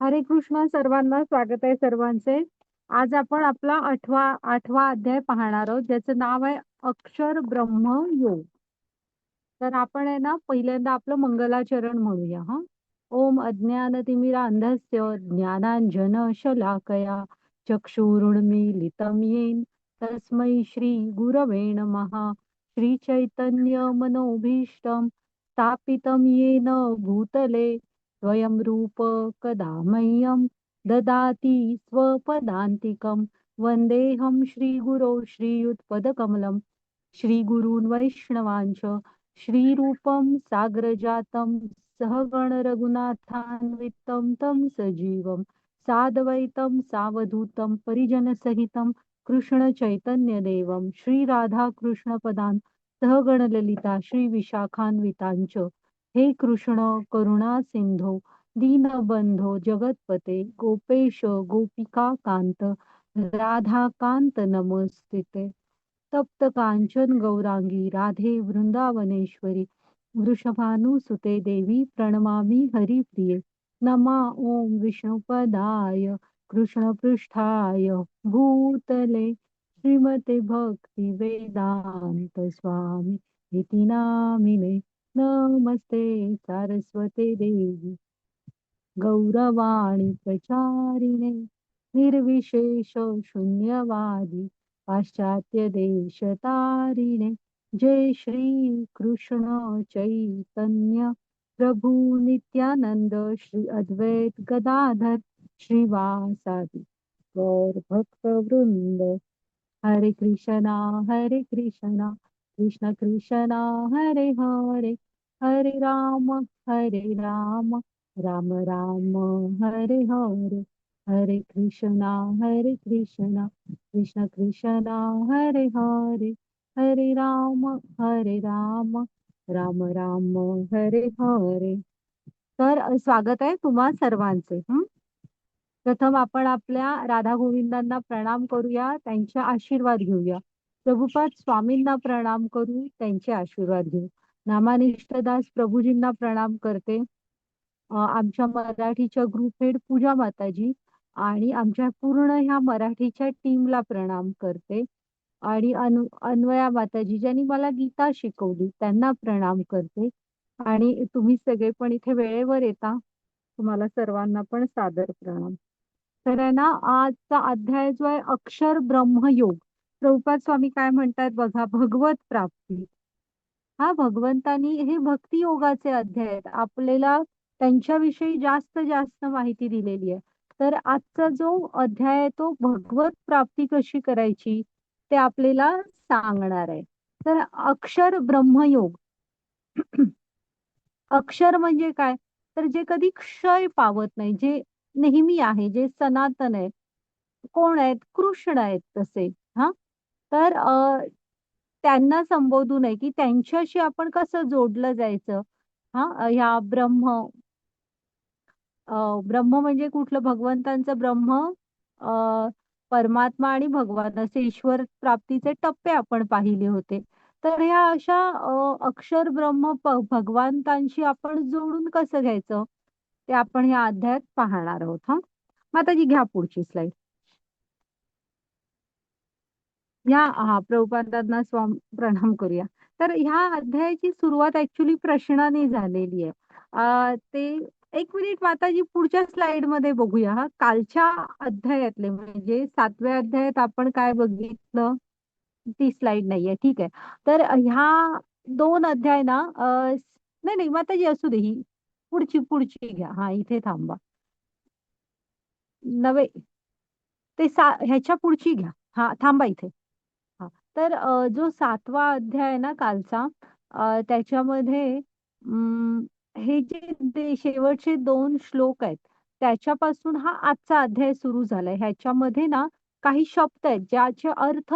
हरे कृष्ण सर्वांना स्वागत आहे सर्वांचे. आज आपण आपला आठवा अध्याय पाहणार आहोत, ज्याचं नाव आहे अक्षर ब्रह्म योग. तर आपण आहे ना, पहिल्यांदा आपलं मंगलाचरण म्हणूया. हा. ओम अज्ञानतिमिरांधस्य ज्ञानांजन शलाकया चक्षुरुन्मीलितं येन तस्मै श्री गुरवे नमः. श्री चैतन्य मनोभीष्टं स्थापितं येन भूतले स्वयं रूप कदा मह्यं ददाति स्वपदान्तिकं. वन्देऽहं श्रीगुरो श्रीयुतपदकमलं श्रीगुरून् वैष्णवांच श्रीरूपं साग्रजातं सहगण रघुनाथान्वितं तं सजीवं साद्वैतं सावधूतं परिजनसहितं कृष्ण चैतन्य देवं श्री राधा कृष्ण पदान् सहगण ललिता श्री विशाखान्वितांच. हे कृष्ण करुणा सिंधो दीनबंधो जगतपते गोपेश गोपिका कांत राधाकांत नमस्ते. तप्त कांचन गौरांगी राधे वृंदावनेश्वरी वृषभानुसुते देवी प्रणमामि हरिप्रिये. नमा ओम विष्णुपदाय कृष्णपृष्ठाय भूतले श्रीमते भक्ति वेदांत स्वामी इति नामिने. नमस्ते सारस्वते देवी गौरवाणी प्रचारिणे निर्विशेष शून्यवादी पाश्चात्य देश तारिणे. जय श्री कृष्ण चैतन्य प्रभु नित्यानंद श्री अद्वैत गदाधर श्रीवासादि गौर भक्त वृंद. हरे कृष्णा कृष्ण कृष्णा हरे हरे हरे राम राम राम हरे हरे. हरे कृष्णा कृष्ण कृष्णा हरे हरे हरे राम राम राम हरे हरे. तर स्वागत आहे तुम्हा सर्वांचे. प्रथम आपण आपल्या राधा गोविंदांना प्रणाम करूया, त्यांचे आशीर्वाद घेऊया. प्रभुपाद स्वामींना प्रणाम करू, त्यांचे आशीर्वाद घेऊ. नामानिष्ठदास प्रभूजींना प्रणाम करते. आमच्या मराठीच्या ग्रुप हेड पूजा माताजी आणि आमच्या पूर्ण ह्या मराठीच्या टीमला प्रणाम करते. आणि अन्वया माताजी ज्यांनी मला गीता शिकवली त्यांना प्रणाम करते. आणि तुम्ही सगळे पण इथे वेळेवर येता, तुम्हाला सर्वांना पण सादर प्रणाम. तर आहे ना, आजचा अध्याय जो आहे अक्षर ब्रह्मयोग. प्रभुपाद स्वामी काय म्हणतात बघा, भगवत प्राप्ती. हा, भगवंतानी हे भक्ती योगाचे अध्याय आहेत, आपल्याला त्यांच्याविषयी जास्त जास्त माहिती दिलेली आहे. तर आजचा जो अध्याय आहे तो भगवत प्राप्ती कशी करायची ते आपल्याला सांगणार आहे. तर अक्षर ब्रह्मयोग. अक्षर म्हणजे काय, तर जे कधी क्षय पावत नाही, जे नेहमी आहे, जे सनातन आहे. कोण आहेत? कृष्ण आहेत तसे. हा. तर त्यांना संबोधू नये की त्यांच्याशी आपण कसं जोडलं जायचं. हा, ह्या ब्रह्म म्हणजे कुठलं, भगवंतांचं ब्रह्म, अ, परमात्मा आणि भगवान असे ईश्वर प्राप्तीचे टप्पे आपण पाहिले होते. तर ह्या अशा अक्षर ब्रह्म भगवंतांशी आपण जोडून कसं घ्यायचं ते आपण ह्या अध्यायात पाहणार आहोत. हा. माताजी घ्या पुढची स्लाइड. हा, प्रभुपादांना प्रणाम करूया. तर ह्या अध्यायाची सुरुवात ऍक्च्युली प्रश्नाने झालेली आहे. ते एक मिनिट माताजी, पुढच्या स्लाइड मध्ये बघूया. हा, कालच्या अध्यायातले म्हणजे 7व्या अध्यायात आपण काय बघितलं, ती स्लाइड नाहीये. ठीक आहे. तर ह्या दोन अध्याय ना, नाही नाही माताजी असू दे, ही पुढची पुढची घ्या. हा, इथे थांबा. नव्हे, ते ह्याच्या पुढची घ्या. हा, थांबा इथे. हा. तर जो 7वा अध्याय आहे ना कालचा, त्याच्यामध्ये हे जे शेवटचे 2 श्लोक आहेत त्याच्यापासून हा आजचा अध्याय सुरू झालाय. ह्याच्यामध्ये ना काही शब्द आहेत ज्याचे अर्थ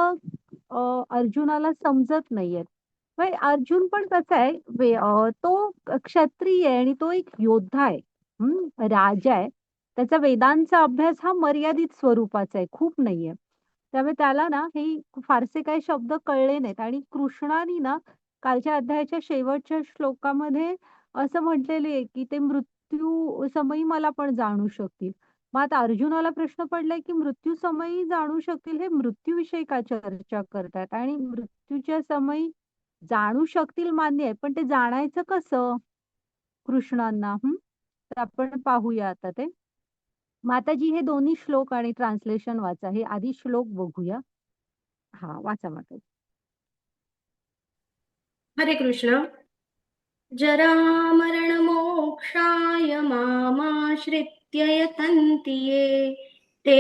अर्जुनाला समजत नाहीयेत. अर्जुन पण कसा आहे, तो क्षत्रिय आहे आणि तो एक योद्धा आहे. राजा आहे. त्याचा वेदांचा अभ्यास हा मर्यादित स्वरूपाचा आहे, खूप नाहीये. त्यामुळे त्याला ना हे फारसे काही शब्द कळले नाहीत. आणि कृष्णाने ना कालच्या अध्यायाच्या शेवटच्या श्लोकामध्ये असं म्हटलेले आहे की ते मृत्यू समयी मला पण जाणू शकतील. मग आता अर्जुनाला प्रश्न पडलाय की मृत्यू समयी जाणू शकतील, हे मृत्यूविषयी का चर्चा करतात आणि मृत्यूच्या समयी जाणू शकतील मान्य आहे, पण ते जाणायचं कसं कृष्णांना? तर आपण पाहूया आता ते. माताजी हे दोन्ही श्लोक आणि ट्रान्सलेशन वाचा. हे आधी श्लोक बघूया. हा, वाचा माताजी. हरे कृष्ण. जरामरणमोक्षाय मामाश्रित्य यतन्ति ये ते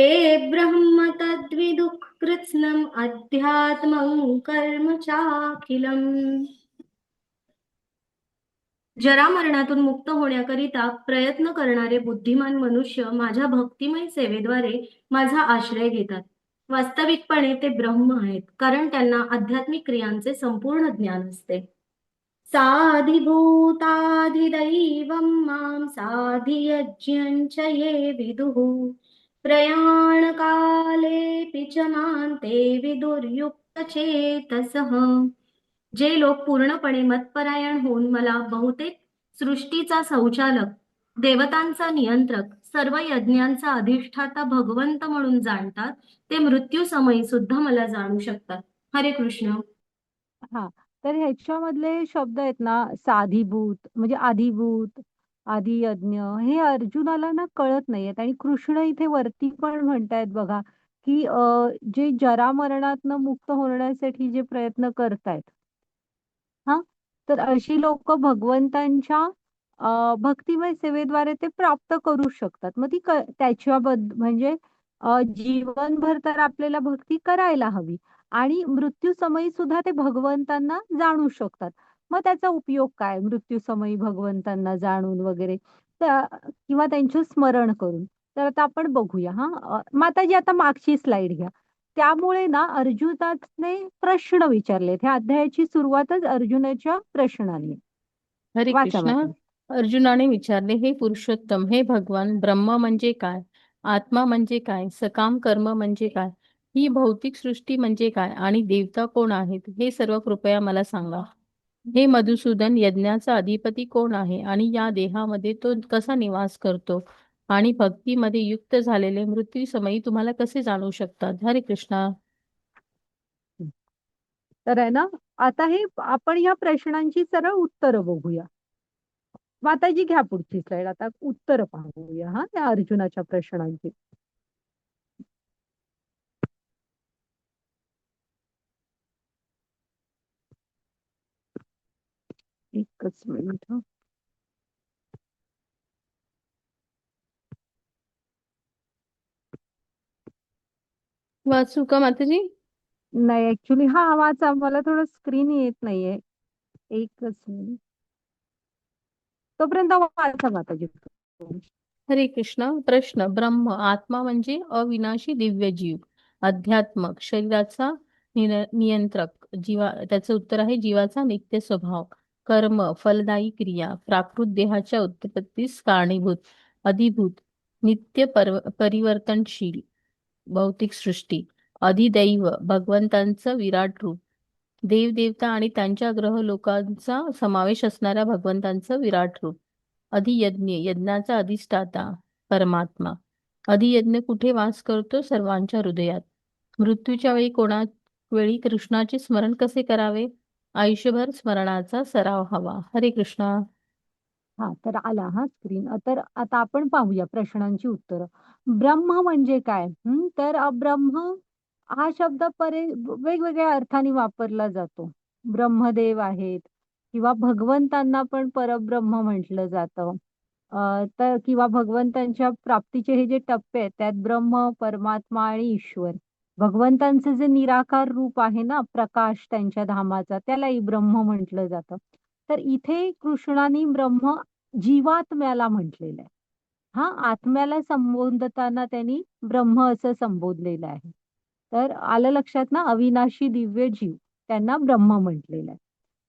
ब्रह्म तद्विदुः कृत्स्नम् अध्यात्मं कर्म चाखिलम्. जरामरणातून मुक्त होण्याकरिता प्रयत्न करणारे बुद्धिमान मनुष्य माझ्या भक्तिमय सेवेद्वारे माझा आश्रय घेतात. वास्तविकपणे ते ब्रह्म आहेत, कारण त्यांना आध्यात्मिक क्रियांचे संपूर्ण ज्ञान असते. साधिभूताधिदैवं मां साधियज्ञं च ये विदुः प्रयाणकालेऽपि च मां ते विदुर्युक्तचेतसः. जे लोक पूर्णपणे मतपरायण होऊन मला बहुतेक सृष्टीचा संचालक, देवतांचा नियंत्रक, सर्व यज्ञांचा अधिष्ठाता भगवंत म्हणून जाणतात, ते मृत्यू समयी सुद्धा मला जाणू शकतात. हरे कृष्ण. हा, तर ह्याच्यामधले शब्द आहेत ना, साधिभूत म्हणजे आधिभूत, आधियज्ञ, हे अर्जुनाला ना कळत नाहीयेत. आणि कृष्ण इथे वरती पण म्हणतायत बघा, की जे जरामरणातनं मुक्त होण्यासाठी जे प्रयत्न करतायत, हा, तर अशी लोक भगवंतांच्या भक्तिमय सेवेद्वारे ते प्राप्त करू शकतात. मग ती त्याच्याबद्दल म्हणजे जीवनभर तर आपल्याला भक्ती करायला हवी आणि मृत्यू समयी सुद्धा ते भगवंतांना जाणू शकतात. मग त्याचा उपयोग काय मृत्यू समयी भगवंतांना जाणून वगैरे, किंवा त्यांचं स्मरण करून? तर आता आपण बघूया. माताजी आता मागची स्लाइड घ्या. त्यामुळे ना अर्जुनाने प्रश्न विचारले. ह्या अध्यायाची सुरुवातच अर्जुनाच्या प्रश्नाने. हरे वाचा कृष्ण. माता. अर्जुनाने विचारले, हे पुरुषोत्तम, हे भगवान, ब्रह्म म्हणजे काय, आत्मा म्हणजे काय, सकाम कर्म म्हणजे काय, ही भौतिक सृष्टी म्हणजे काय आणि देवता कोण आहेत, हे सर्व कृपया मला सांगा. हे मधुसूदन, यज्ञाचा अधिपती कोण आहे आणि या देहामध्ये तो कसा निवास करतो आणि भक्तीमध्ये युक्त झालेले मृत्यू समयी तुम्हाला कसे जाणू शकतात. हरे कृष्णा. तर आहे ना, आता हे आपण या प्रश्नांची सरळ उत्तरं बघूया. माताजी घ्या पुढची स्लाइड. आता उत्तर पाहूया त्या अर्जुनाच्या प्रश्नांची. एकच मिनिट. वाचू का माताजी? नाही, ऍक्च्युली वाचा, मला थोडं स्क्रीन येत नाहीये. एकच मिनिट, तोपर्यंत वाचा माताजी. हरे कृष्ण. प्रश्न. ब्रह्म आत्मा म्हणजे अविनाशी दिव्य जीव, अध्यात्मक शरीराचा नियंत्रक जीवा. त्याचं उत्तर आहे जीवाचा नित्य स्वभाव, कर्म फलदायी क्रिया, प्राकृत देहाच्या उत्पत्तीस कारणीभूत, अधिभूत, नित्य परिवर्तनशील भौतिक सृष्टी, अधिदैव भगवंतांचं विराट रूप, देवदेवता आणि त्यांच्या ग्रह लोकांचा समावेश असणाऱ्या भगवंतांचं विराट रूप, अधियज्ञ यज्ञाचा अधिष्ठाता परमात्मा. अधियज्ञ कुठे वास करतो? सर्वांच्या हृदयात. मृत्यूच्या वेळी कृष्णाचे स्मरण कसे करावे? आयुष्यभर स्मरणाचा सराव हवा. हरे कृष्णा. तर आला स्क्रीन. तर आता आपण पाहूया प्रश्नांची उत्तरं. ब्रह्म म्हणजे काय? तर ब्रह्म हा शब्द वेगवेगळ्या अर्थाने वापरला जातो. ब्रह्मदेव आहेत किंवा भगवंतांना पण परब्रह्म म्हटलं जातं. तर किंवा भगवंतांच्या प्राप्तीचे हे जे टप्पे आहेत त्यात ब्रह्म, परमात्मा आणि ईश्वर. भगवंतांचं जे निराकार रूप आहे ना, प्रकाश त्यांच्या धामाचा, त्यालाही ब्रह्म म्हटलं जातं. तर इथे कृष्णाने ब्रह्म जीवात्म्याला म्हटलेलं आहे. आत्म्याला संबोधताना त्यांनी ब्रह्म असं संबोधलेलं आहे. तर आलं लक्षात ना, अविनाशी दिव्य जीव, त्यांना ब्रह्म म्हटलेलं आहे.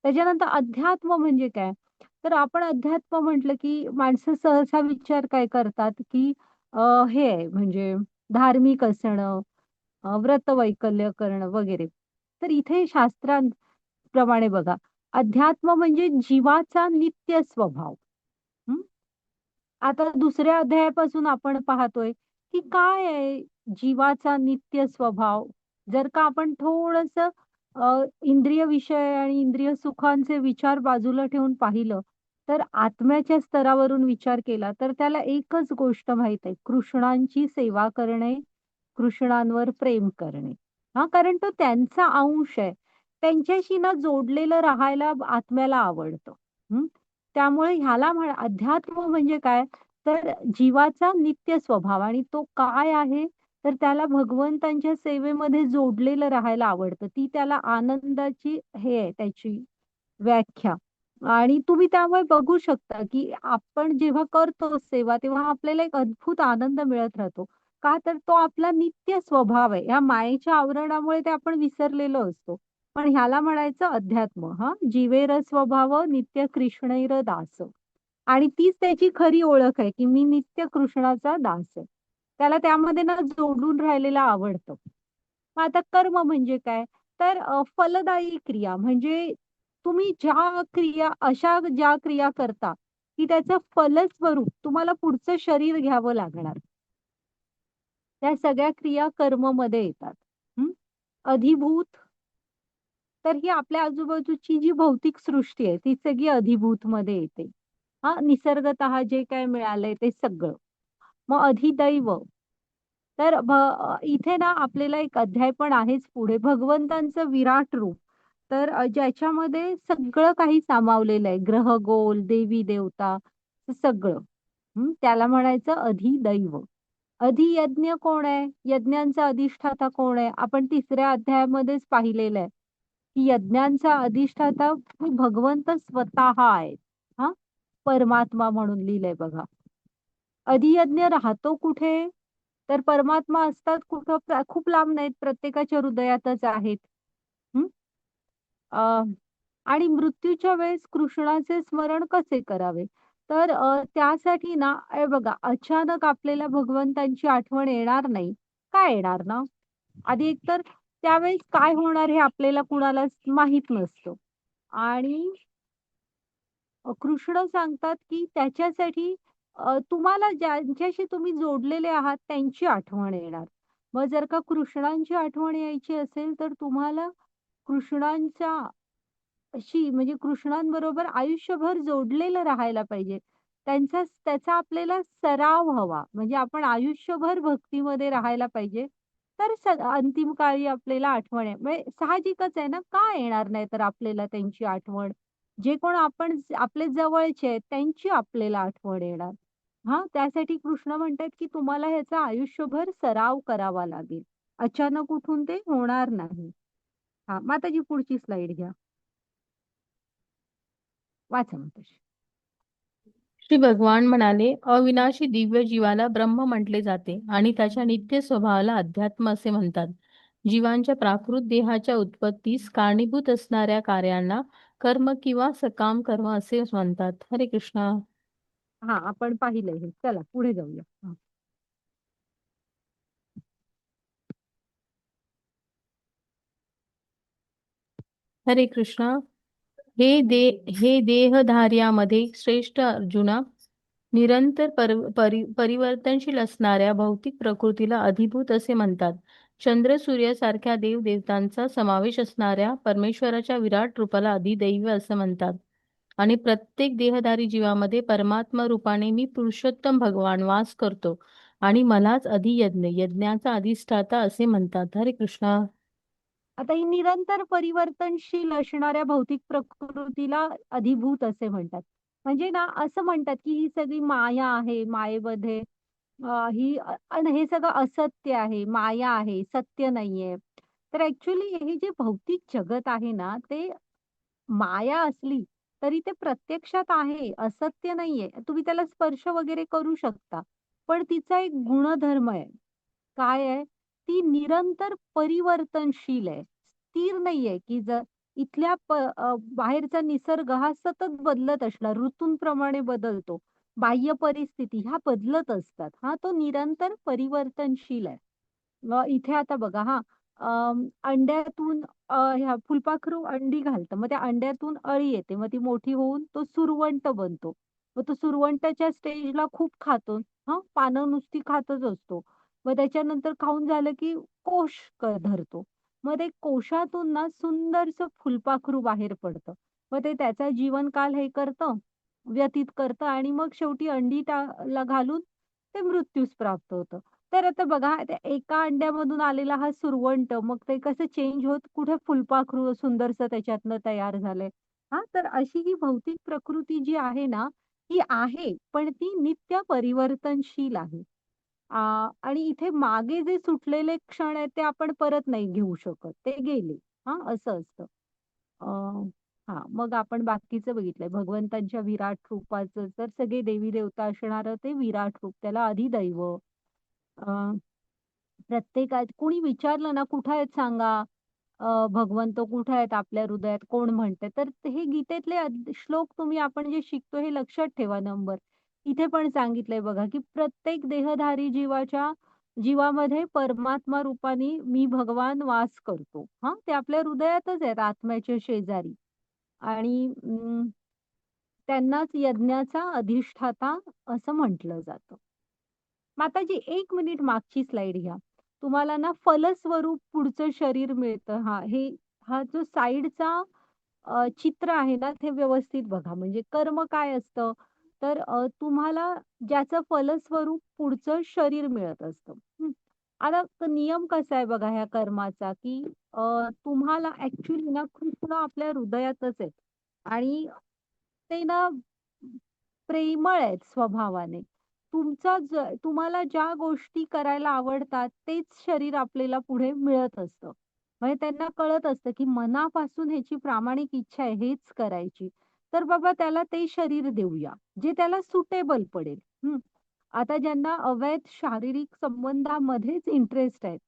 त्याच्यानंतर अध्यात्म म्हणजे काय? तर आपण अध्यात्म म्हटलं की माणसं सहसा विचार काय करतात, की हे आहे म्हणजे धार्मिक असणं, व्रतवैकल्य करणं वगैरे. तर इथे शास्त्रांप्रमाणे बघा, अध्यात्म म्हणजे जीवाचा नित्य स्वभाव. आता दुसऱ्या अध्यायापासून आपण पाहतोय की काय आहे जीवाचा नित्य स्वभाव. जर का आपण थोडस इंद्रिय विषय आणि इंद्रिय सुखांचे विचार बाजूला ठेवून पाहिलं, तर आत्म्याच्या स्तरावरून विचार केला तर त्याला एकच गोष्ट माहित आहे, कृष्णांची सेवा करणे, कृष्णांवर प्रेम करणे. हा, कारण तो त्यांचा अंश आहे. त्यांच्याशी ना जोडलेलं राहायला आत्म्याला आवडतं. हं? त्यामुळे ह्याला अध्यात्म म्हणजे काय, तर जीवाचा नित्य स्वभाव. आणि तो काय आहे, तर त्याला भगवंतांच्या सेवेमध्ये जोडलेलं राहायला आवडतं. ती त्याला आनंदाची हे आहे त्याची व्याख्या. आणि तुम्ही त्यामुळे बघू शकता की आपण जेव्हा करतो सेवा, तेव्हा आपल्याला एक अद्भुत आनंद मिळत राहतो. का, तर तो आपला नित्य स्वभाव आहे. ह्या मायेच्या आवरणामुळे ते आपण विसरलेलो असतो. पण ह्याला म्हणायचं अध्यात्म. हा, जीवेर स्वभाव नित्य कृष्णैर दास. आणि तीच त्याची खरी ओळख आहे की मी नित्य कृष्णाचा दास आहे. त्याला त्यामध्ये ना जोडून राहिलेलं आवडतं. मग आता कर्म म्हणजे काय, तर फलदायी क्रिया म्हणजे तुम्ही ज्या क्रिया करता की त्याचं फलस्वरूप तुम्हाला पुढचं शरीर घ्यावं लागणार, त्या सगळ्या क्रिया कर्म मध्ये येतात. हं? अधिभूत, तर ही आपल्या आजूबाजूची जी भौतिक सृष्टी आहे ती सगळी अधिभूत मध्ये येते. हा, निसर्गतः जे काय मिळालंय ते सगळं. मग अधिदैव, तर इथे ना आपल्याला एक अध्याय पण आहेच पुढे, भगवंतांचं विराट रूप. तर ज्याच्यामध्ये सगळं काही सामावलेलं आहे, ग्रह गोल, देवी देवता, हे सगळं. त्याला म्हणायचं अधिदैव. अधियज्ञ कोण आहे, यज्ञांचा अधिष्ठाता कोण आहे, आपण तिसऱ्या अध्यायामध्येच पाहिलेलं आहे की यज्ञांचा अधिष्ठाता हे भगवंत स्वतः आहेत. हा, परमात्मा म्हणून लिहिलंय बघा. अधियज्ञ राहतो कुठे, तर परमात्मा असतात कुठं, खूप लांब नाहीत, प्रत्येकाच्या हृदयातच आहेत. हं? अ, आणि मृत्यूच्या वेळेस कृष्णाचे स्मरण कसे करावे, तर त्यासाठी ना बघा, अचानक आपल्याला भगवंतांची आठवण येणार नाही. काय येणार ना, आधी एकतर त्यावेळेस काय होणार हे आपल्याला कुणाला माहित नसतं. आणि कृष्ण सांगतात की त्याच्यासाठी तुम्हाला ज्यांच्याशी तुम्ही जोडलेले आहात त्यांची आठवण येणार. मग जर का कृष्णांची आठवण यायची असेल तर तुम्हाला कृष्णांच्या अशी म्हणजे कृष्णांबरोबर आयुष्यभर जोडलेलं राहायला पाहिजे. त्याचा आपल्याला सराव हवा, म्हणजे आपण आयुष्यभर भक्तीमध्ये राहायला पाहिजे. तर अंतिम काळी आपल्याला आठवण आहे, म्हणजे साहजिकच आहे ना, का येणार नाही तर आपल्याला त्यांची आठवण. जे कोण आपले जवळचे आहेत त्यांची आपल्याला आठवण येणार. हा, त्यासाठी कृष्ण म्हणतात की तुम्हाला ह्याचा आयुष्यभर सराव करावा लागेल. अचानक उठून ते होणार नाही. हा, माताजी पुढची स्लाइड घ्या. वाचा माताजी. श्री भगवान म्हणाले, अविनाशी दिव्य जीवाला ब्रह्म म्हटले जाते आणि त्याच्या नित्य स्वभावाला अध्यात्म असे म्हणतात. जीवांच्या प्राकृत देहाच्या उत्पत्तीस कारणीभूत असणाऱ्या कार्यांना कर्म किंवा सकाम कर्म असे म्हणतात. हरे कृष्णा. हा, आपण पाहिलंय हे. चला पुढे जाऊया. हा. हरे कृष्णा. हे देहधार्यामध्ये श्रेष्ठ अर्जुना, निरंतर परिवर्तनशील असणाऱ्या भौतिक प्रकृतीला अधिभूत असे म्हणतात. चंद्र सूर्यासारख्या देव देवतांचा समावेश असणाऱ्या परमेश्वराच्या विराट रूपाला अधिदैव असं म्हणतात. आणि प्रत्येक देहधारी जीवामध्ये परमात्मा रूपाने मी पुरुषोत्तम भगवान वास करतो आणि मलाच अधियज्ञ, यज्ञाचा अधिष्ठाता असे म्हणतात. हरे कृष्णा. आता ही निरंतर परिवर्तनशील असणाऱ्या भौतिक प्रकृतीला अधिभूत असे म्हणतात. म्हणजे ना असं म्हणतात की ही सगळी माया आहे, मायेमध्ये हे सगळं असत्य आहे, माया आहे, सत्य नाहीये. तर ऍक्च्युली हे जे भौतिक जगत आहे ना, ते माया असली तरी ते प्रत्यक्षात आहे, असत्य नाहीये. तुम्ही त्याला स्पर्श वगैरे करू शकता. पण तिचा एक गुणधर्म आहे. काय आहे? ती निरंतर परिवर्तनशील आहे. स्थिर नाहीये, की जर बाहेरचा निसर्ग हा सतत बदलत असणार, ऋतूंप्रमाणे बदलतो. बाह्य परिस्थिती ह्या बदलत असतात. हा, तो निरंतर परिवर्तनशील आहे. इथे आता बघा हा, अंड्यातून ह्या फुलपाखरू अंडी घालतं. मग त्या अंड्यातून अळी येते. मग ती मोठी होऊन तो सुरवंट बनतो. मग तो सुरवंटाच्या स्टेजला खूप खातो. पानं नुसती खातच असतो. मग त्याच्यानंतर खाऊन झालं की कोश धरतो. मग ते कोशातून ना सुंदरसं फुलपाखरू बाहेर पडतं. मग ते त्याचा जीवनकाल हे करतं, व्यतीत करतं आणि मग शेवटी अंडी ला घालून ते मृत्यूस प्राप्त होतं. तर आता बघा त्या एका अंड्यामधून आलेला हा सुरवंट मग ते कसं चेंज होत कुठे फुलपाखरू सुंदरसं त्याच्यातनं तयार झालंय. तर अशी ही भौतिक प्रकृती जी आहे ना, ती आहे, पण ती नित्य परिवर्तनशील आहे. आणि इथे मागे जे सुटलेले क्षण आहेत ते आपण परत नाही घेऊ शकत. ते गेले. असं असतं. अ, मग आपण बाकीचं बघितलंय. भगवंतांच्या विराट रूपाचं तर सगळे देवी-देवता असणारं ते विराट रूप. त्याला अधिदैव. अ, प्रत्येकात कोणी विचारलं ना, "कुठे आहेत सांगा?" भगवंत कुठे आहेत आपल्या हृदयात? कोण म्हणतंय? तर हे गीतेतले श्लोक आपण जे शिकतो हे लक्षात ठेवा नंबर. इथे पण सांगितलंय बघा, की प्रत्येक देहधारी जीवामध्ये परमात्मा रूपाने मी भगवान वास करतो. ते आपल्या हृदयातच आहेत आत्म्याच्या शेजारी आणि त्यांनाच यज्ञाचा अधिष्ठाता असं म्हटलं जातं. माताजी 1 मिनिट मागची स्लाईड घ्या. तुम्हाला ना फलस्वरूप पुढचं शरीर मिळतं. हा जो साइडचा चित्र आहे ना, ते व्यवस्थित बघा. म्हणजे कर्म काय असतं, तर तुम्हाला ज्याचं फलस्वरूप पुढचं शरीर मिळत असतं. आता नियम कसा आहे बघा ह्या कर्माचा, की तुम्हाला ॲक्चुअली ना कृष्ण आपल्या हृदयातच आहेत आणि ते ना प्रेमळ आहेत स्वभावाने. तुम्हाला ज्या गोष्टी करायला आवडतात, तेच शरीर आपल्याला पुढे मिळत असतं. म्हणजे त्यांना कळत असतं, की मनापासून ह्याची प्रामाणिक इच्छा आहे हेच करायची. तर बाबा त्याला ते शरीर देऊया, जे त्याला सुटेबल पडेल. हं. आता ज्यांना अवैध शारीरिक संबंधामध्येच इंटरेस्ट आहे.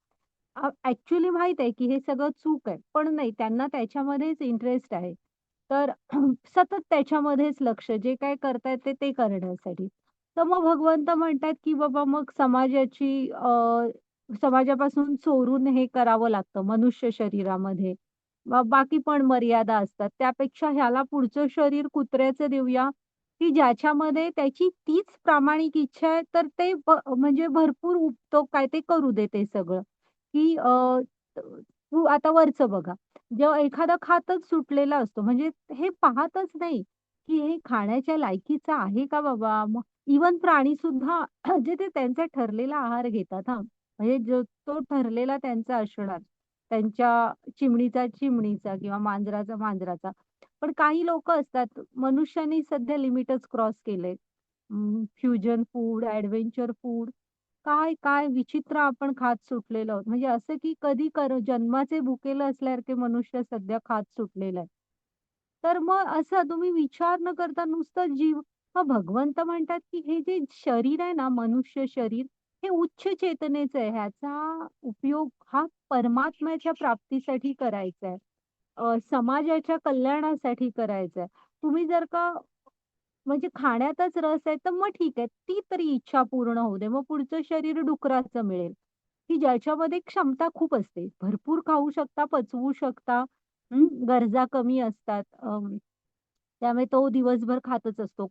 माहीत आहे, की हे सगळं चूक आहे. पण नाही त्यांना त्याच्यामध्येच इंटरेस्ट आहे. तर सतत त्याच्यामध्येच लक्ष जे काही करतायत ते करण्यासाठी. तर मग भगवंत म्हणतात, की बाबा मग समाजापासून चोरून हे करावं लागतं मनुष्य शरीरामध्ये. मग बाकी पण मर्यादा असतात. त्यापेक्षा ह्याला पुढचं शरीर कुत्र्याचं देऊया, की ज्याच्यामध्ये त्याची तीच प्रामाणिक इच्छा आहे, तर ते म्हणजे भरपूर उपतो काय ते करू दे ते सगळं. की तू आता वरचं बघा. जेव्हा एखादा खातच सुटलेला असतो, म्हणजे हे पाहतच नाही, की हे खाण्याच्या लायकीचं आहे का बाबा? मग इव्हन प्राणीसुद्धा जे ते त्यांचा ठरलेला आहार घेतात म्हणजे जो तो ठरलेला त्यांचा असणार. त्यांच्या चिमणीचा किंवा मांजराचा. पण काही लोकं असतात, मनुष्याने सध्या लिमिटच क्रॉस केलंय. फ्युजन फूड, एडव्हेंचर फूड काय, काय विचित्र आपण खात सुटलेलो आहोत. म्हणजे असं की कधी जन्माचे भुकेले असल्यासारखे मनुष्य सध्या खात सुटलेला आहे. तर मग असा तुम्ही विचार न करता नुसतं मग भगवंत म्हणतात की हे जे शरीर आहे ना, मनुष्य शरीर, हे उच्च चेतनेचं आहे. ह्याचा उपयोग हा परमात्म्याच्या प्राप्तीसाठी करायचा आहे. समाजाच्या कल्याणासाठी करायचा आहे. तुम्ही जर का म्हणजे खाण्यातच रस आहे, तर मग ठीक आहे. ती तरी इच्छा पूर्ण होऊ दे. मग पुढचं शरीर डुकराचं मिळेल, की ज्याच्यामध्ये क्षमता खूप असते. भरपूर खाऊ शकता, पचवू शकता. गरजा कमी असतात. त्यामुळे तो दिवसभर खातच असतो.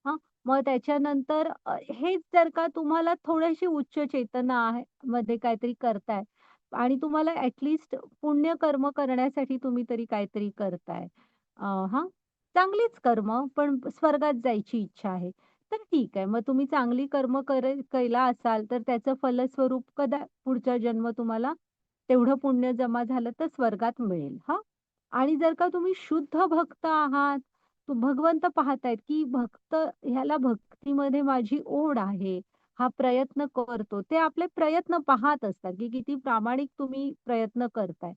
हां, मग त्याच्यानंतर हेच जर का तुम्हाला थोडीशी उच्च चेतना आहे मध्ये काहीतरी करताय आणि तुम्हाला पुण्यकर्म करण्यासाठी तुम्ही तरी काहीतरी करताय. हां, चांगलीच कर्म, पण स्वर्गात जायची इच्छा आहे. तर ठीक आहे. मग तुम्ही चांगली कर्म केला असाल, तर त्याचं फलस्वरूप पुढचा जन्म तुम्हाला तेवढं पुण्य जमा झालं तर स्वर्गात मिळेल. आणि जर का तुम्ही शुद्ध भक्त आहात, भगवंत पाहतायत, की ह्याला भक्तीमध्ये माझी ओढ आहे. हा प्रयत्न करतो. ते आपले प्रयत्न पाहत असतात, की किती प्रामाणिक तुम्ही प्रयत्न करताय.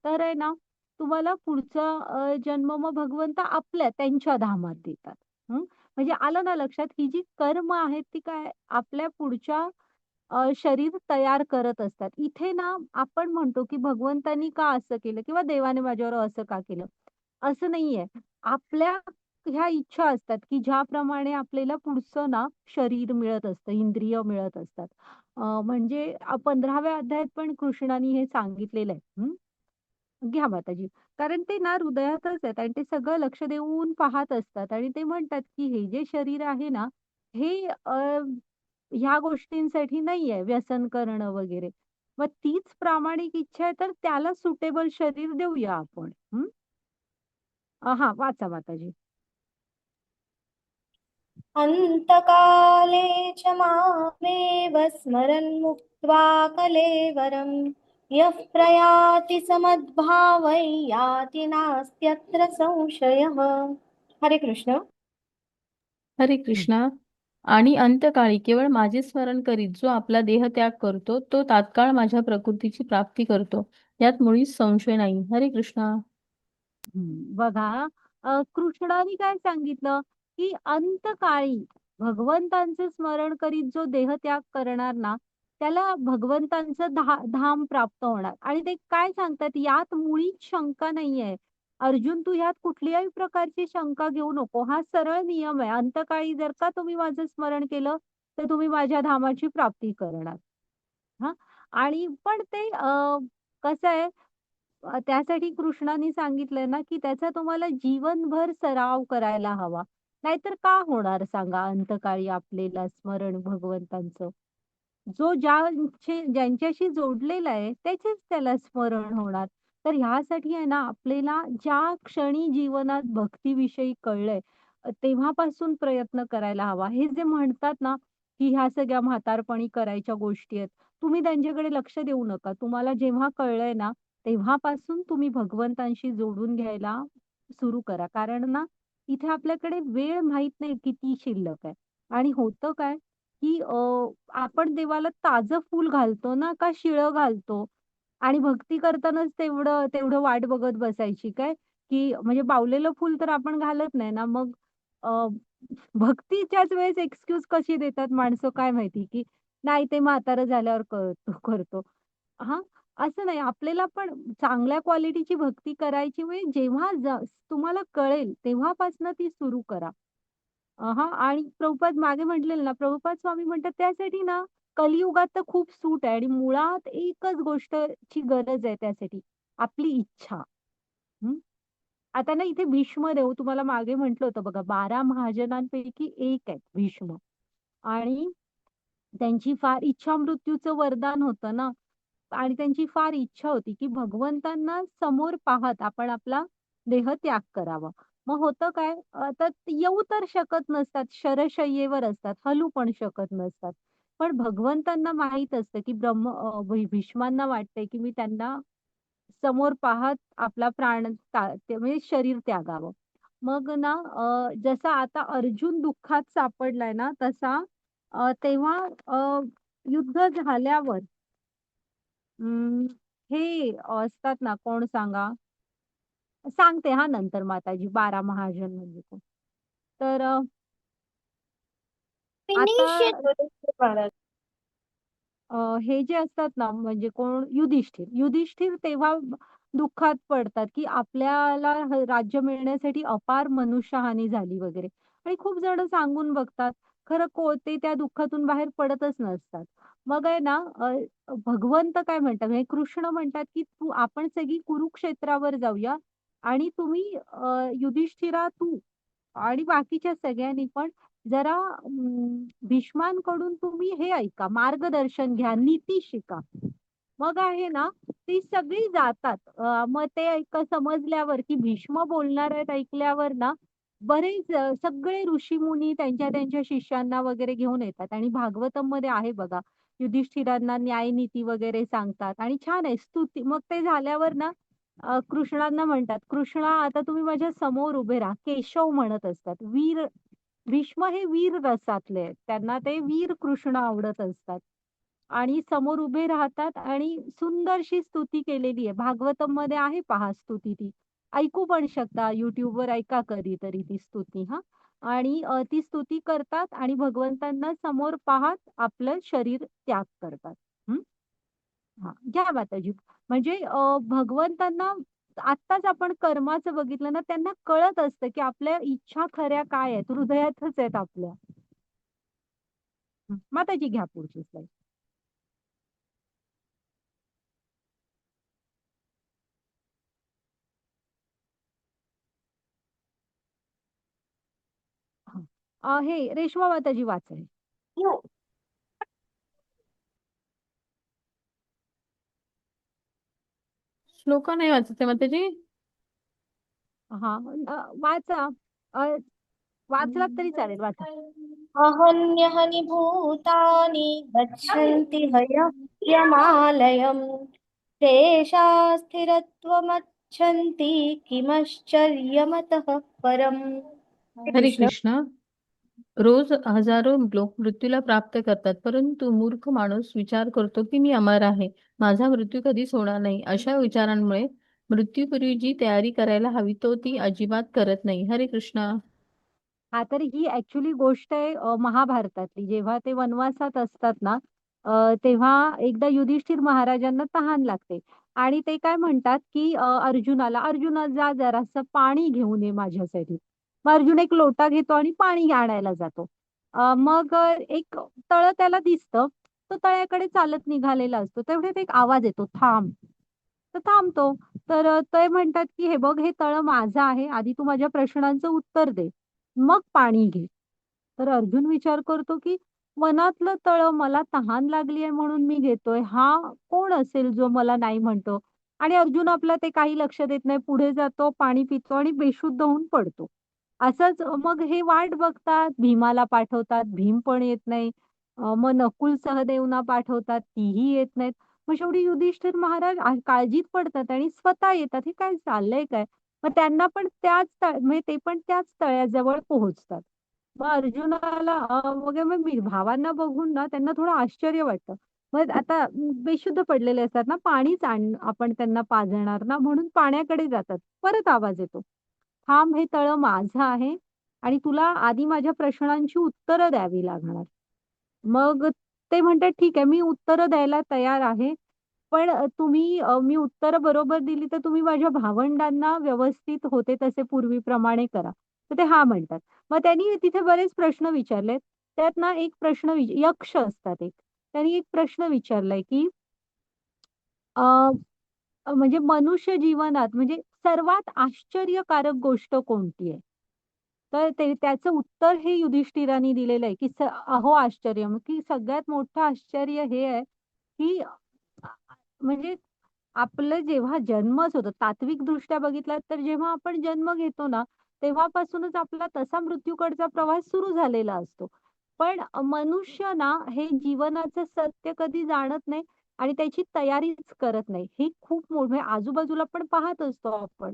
तर आहे ना, तुम्हाला पुढचा जन्म मग भगवंत त्यांच्या धामात देतात. म्हणजे आलं ना लक्षात, ही जी कर्म आहेत ती काय आपल्या पुढच्या शरीर तयार करत असतात. इथे ना आपण म्हणतो, की भगवंतांनी का असं केलं किंवा देवाने माझ्यावर असं का केलं? असं नाहीये. आपल्या ह्या इच्छा असतात, की ज्याप्रमाणे आपल्याला पुढचं ना शरीर मिळत असतं, इंद्रिय मिळत असतात. म्हणजे 15व्या अध्यायात पण कृष्णाने हे सांगितलेलं आहे. घ्या माताजी. कारण ते ना हृदयातच आहेत आणि ते सगळं लक्ष देऊन पाहत असतात आणि ते म्हणतात, की हे जे शरीर आहे ना, हे ह्या गोष्टींसाठी नाहीये व्यसन करणं वगैरे. मग तीच प्रामाणिक इच्छा आहे तर त्याला सुटेबल शरीर देऊया आपण. हं. हां, वाचा माताजी. अन्तकाले च मामेव स्मरन् मुक्त्वा कलेवरं यः प्रयाति समद्भावै याति नास्त्यत्र संशयः. हरे कृष्ण. हरे हं. कृष्णा. आणि अंत्यकाळी केवळ माझे स्मरण करीत जो आपला देह त्याग करतो तो तात्काळ माझ्या प्रकृतीची प्राप्ती करतो, यात मुळीच संशय नाही. हरे कृष्णा. बघा कृष्णाने काय सांगितलं, की अंतकाळी भगवंतांचे स्मरण करीत जो देहत्याग करणार ना, त्याला भगवंतांचं धाम प्राप्त होणार आणि ते काय सांगतात, यात मुळीच शंका नाहीये. अर्जुन, तू ह्यात कुठल्याही प्रकारची शंका घेऊ नको. हा सरळ नियम आहे. अंतकाळी जर का तुम्ही माझं स्मरण केलं, तर तुम्ही माझ्या धामाची प्राप्ती करणार. हां. आणि पण ते कसं आहे त्यासाठी कृष्णाने सांगितलंय ना, की त्याचा तुम्हाला जीवनभर सराव करायला हवा. नाहीतर का होणार सांगा अंतकाळी आपल्याला स्मरण भगवंतांचं? जो ज्यांच्याशी जोडलेला आहे त्याचेच त्याला स्मरण होणार. तर ह्यासाठी आहे ना आपल्याला ज्या क्षणी जीवनात भक्तीविषयी कळलंय तेव्हापासून प्रयत्न करायला हवा. हे जे म्हणतात ना, की ह्या सगळ्या म्हातारपणी करायच्या गोष्टी आहेत. तुम्ही त्यांच्याकडे लक्ष देऊ नका. तुम्हाला जेव्हा कळलंय ना, तेव्हापासून तुम्ही भगवंतांशी जोडून घ्यायला सुरू करा. कारण ना, इथे आपल्याकडे वेळ माहीत नाही किती शिल्लक आहे आणि होतं काय, की आपण देवाला ताजं फूल घालतो ना, का शिळं घालतो? आणि भक्ती करतानाच तेवढं तेवढं वाट बघत बसायची काय, की म्हणजे बावलेलं फुल तर आपण घालत नाही ना. मग अ, भक्तीच्याच वेळेस एक्सक्यूज कशी देतात माणसं काय माहिती, की नाही ते म्हातारं झाल्यावर करतो. हां, असं नाही. आपल्याला पण चांगल्या क्वालिटीची भक्ती करायची म्हणजे जेव्हा तुम्हाला कळेल तेव्हापासून ती सुरू करा. हां आणि प्रभुपाद मागे म्हटलेलं ना, प्रभुपाद स्वामी म्हणतात त्यासाठी ना, कलियुगात तर खूप सूट आहे आणि मुळात एकच गोष्टची गरज आहे त्यासाठी, आपली इच्छा. हं. आता ना इथे भीष्मदेव तुम्हाला मागे म्हटलं होतं बघा, 12 महाजनांपैकी एक आहेत भीष्म आणि त्यांची फार इच्छा मृत्यूचं वरदान होतं ना आणि त्यांची फार इच्छा होती, की भगवंतांना समोर पाहत आपण आपला देह त्याग करावा. मग होतं काय तर येऊ तर शकत नसतात, शरशय्येवर असतात, हलू पण शकत नसतात. पण भगवंतांना माहीत असतं, की भीष्मांना वाटतंय, की मी त्यांना समोर पाहत आपला ते म्हणजे शरीर त्यागावं. मग ना जसा आता अर्जुन दुःखात सापडलाय ना, तसा तेव्हा युद्ध झाल्यावर अं, हे असतात ना, कोण सांगा? सांगते हां नंतर माताजी 12 महाजन म्हणजे कोण. तर आता हे जे असतात ना, म्हणजे कोण युधिष्ठिर. युधिष्ठिर तेव्हा दुःखात पडतात, की आपल्याला राज्य मिळण्यासाठी अपार मनुष्यहानी झाली वगैरे आणि खूप जण सांगून बघतात. खरं ते त्या दुःखातून बाहेर पडतच नसतात. मग आहे ना भगवंत काय म्हणतात म्हणजे कृष्ण म्हणतात, की आपण सगळी कुरुक्षेत्रावर जाऊया आणि तुम्ही युधिष्ठिरा तू आणि बाकीच्या सगळ्यांनी पण जरा भीष्मांकडून तुम्ही हे ऐका, मार्गदर्शन घ्या, नीती शिका. मग आहे ना, ती सगळी जातात. मग ते समजल्यावर, की भीष्म बोलणार आहेत ऐकल्यावर ना, बरेच सगळे ऋषीमुनी त्यांच्या त्यांच्या शिष्यांना वगैरे घेऊन येतात आणि भागवतमध्ये आहे बघा, युधिष्ठिरांना न्यायनीती वगैरे सांगतात आणि छान आहे स्तुती. मग ते झाल्यावर ना, कृष्णांना म्हणतात, "कृष्णा आता तुम्ही माझ्या समोर उभे राहा." केशव म्हणत असतात. भीष्म हे वीर रसातले आहेत. त्यांना ते वीर कृष्ण आवडत असतात. आणि समोर उभे राहतात आणि सुंदरशी स्तुती केलेली आहे. भागवतमध्ये आहे पहा स्तुती ती. ऐकू पण शकता YouTubeवर ऐका कधीतरी ती स्तुती हां. आणि ती स्तुती करतात आणि भगवंतांना समोर पाहत आपलं शरीर त्याग करतात. हं. हां, घ्या माताजी. म्हणजे भगवंतांना आत्ताच आपण कर्माचं बघितलं ना, त्यांना कळत असतं, की आपल्या इच्छा खऱ्या काय आहेत, हृदयातच आहेत आपल्या. माताजी घ्या पुढची स्लाईड. हे रेश्मा माताजी वाचले. श्लोक नाही वाचते माताजी. हा वाचा. वाचलात तरी चालेल, वाचा. अहन्यहनि भूतानि गच्छन्ति हयग्र्यमालयम् तेषा स्थिरत्वमच्छन्ति किमश्चर्यमतः परम्. हरे कृष्ण. रोज हजारो लोक मृत्यूला प्राप्त करतात, परंतु मूर्ख माणूस विचार करतो की मी अमर आहे, माझा मृत्यू कधीच होणार नाही. अशा विचारांमुळे मृत्यूपूर्वी जी तयारी करायला हवी तो ती अजिबात करत नाही. हरे कृष्ण. हा तर ही ऍक्च्युली गोष्ट आहे महाभारतातली. जेव्हा ते वनवासात असतात ना, तेव्हा एकदा युधिष्ठिर महाराजांना तहान लागते आणि ते काय म्हणतात की अर्जुनाला, अर्जुना जा जरासं पाणी घेऊन ये माझ्यासाठी. मग अर्जुन एक लोटा घेतो आणि पाणी आणायला जातो. मग एक तळ त्याला दिसतं. तो तळ्याकडे चालत निघालेला असतो, तेवढ्यात एक आवाज येतो, थांब. तर थांबतो. तर ते म्हणतात की हे बघ, हे तळ माझं आहे, आधी तू माझ्या प्रश्नांचं उत्तर दे, मग पाणी घे. तर अर्जुन विचार करतो की वनातलं तळं, मला तहान लागली आहे म्हणून मी घेतोय, हा कोण असेल जो मला नाही म्हणतो. आणि अर्जुन आपला ते काही लक्ष देत नाही, पुढे जातो, पाणी पितो आणि बेशुद्ध होऊन पडतो. असंच मग हे वाट बघतात, भीमाला पाठवतात, भीम पण येत नाही. मग नकुल सहदेवना पाठवतात, तीही येत नाहीत. मग शेवटी युधिष्ठिर महाराज काळजीत पडतात आणि स्वतः येतात, हे काय चाललंय काय. मग त्यांना पण म्हणजे ते पण त्याच तळ्याजवळ पोहोचतात. मग अर्जुनाला मग भावांना बघून ना त्यांना थोडं आश्चर्य वाटतं. मग आता बेशुद्ध पडलेले असतात ना, पाणीच आपण त्यांना पाजणार ना, म्हणून पाण्याकडे जातात. परत आवाज येतो, थांब, हे तळं माझं आहे आणि तुला आधी माझ्या प्रश्नांची उत्तरं द्यावी लागणार. मग ते म्हणतात, ठीक आहे, मी उत्तरं द्यायला तयार आहे. पण तुम्ही मी उत्तरं बरोबर दिली तर तुम्ही माझ्या भावंडांना व्यवस्थित होते तसे पूर्वीप्रमाणे करा. तर ते हा म्हणतात. मग त्यांनी तिथे बरेच प्रश्न विचारलेत. त्यात ना एक प्रश्न यक्ष असतात एक. त्यांनी एक प्रश्न विचारलाय की अ, म्हणजे मनुष्य जीवनात म्हणजे सर्वात आश्चर्यकारक गोष्ट कोणती आहे? तर त्याचं उत्तर हे युधिष्ठिराने दिलेलं आहे, की अहो आश्चर्यम्, की सगळ्यात मोठं आश्चर्य हे आहे, की म्हणजे आपलं जेव्हा जन्मच होतो, तात्विकदृष्ट्या बघितलं तर जेव्हा आपण जन्म घेतो ना, तेव्हापासूनच आपला तसा मृत्यूकडचा प्रवास सुरू झालेला असतो. पण मनुष्य ना हे जीवनाचं सत्य कधी जाणत नाही आणि त्याची तयारीच करत नाही. हे खूप मोठं म्हणजे आजूबाजूला पण पाहत असतो आपण.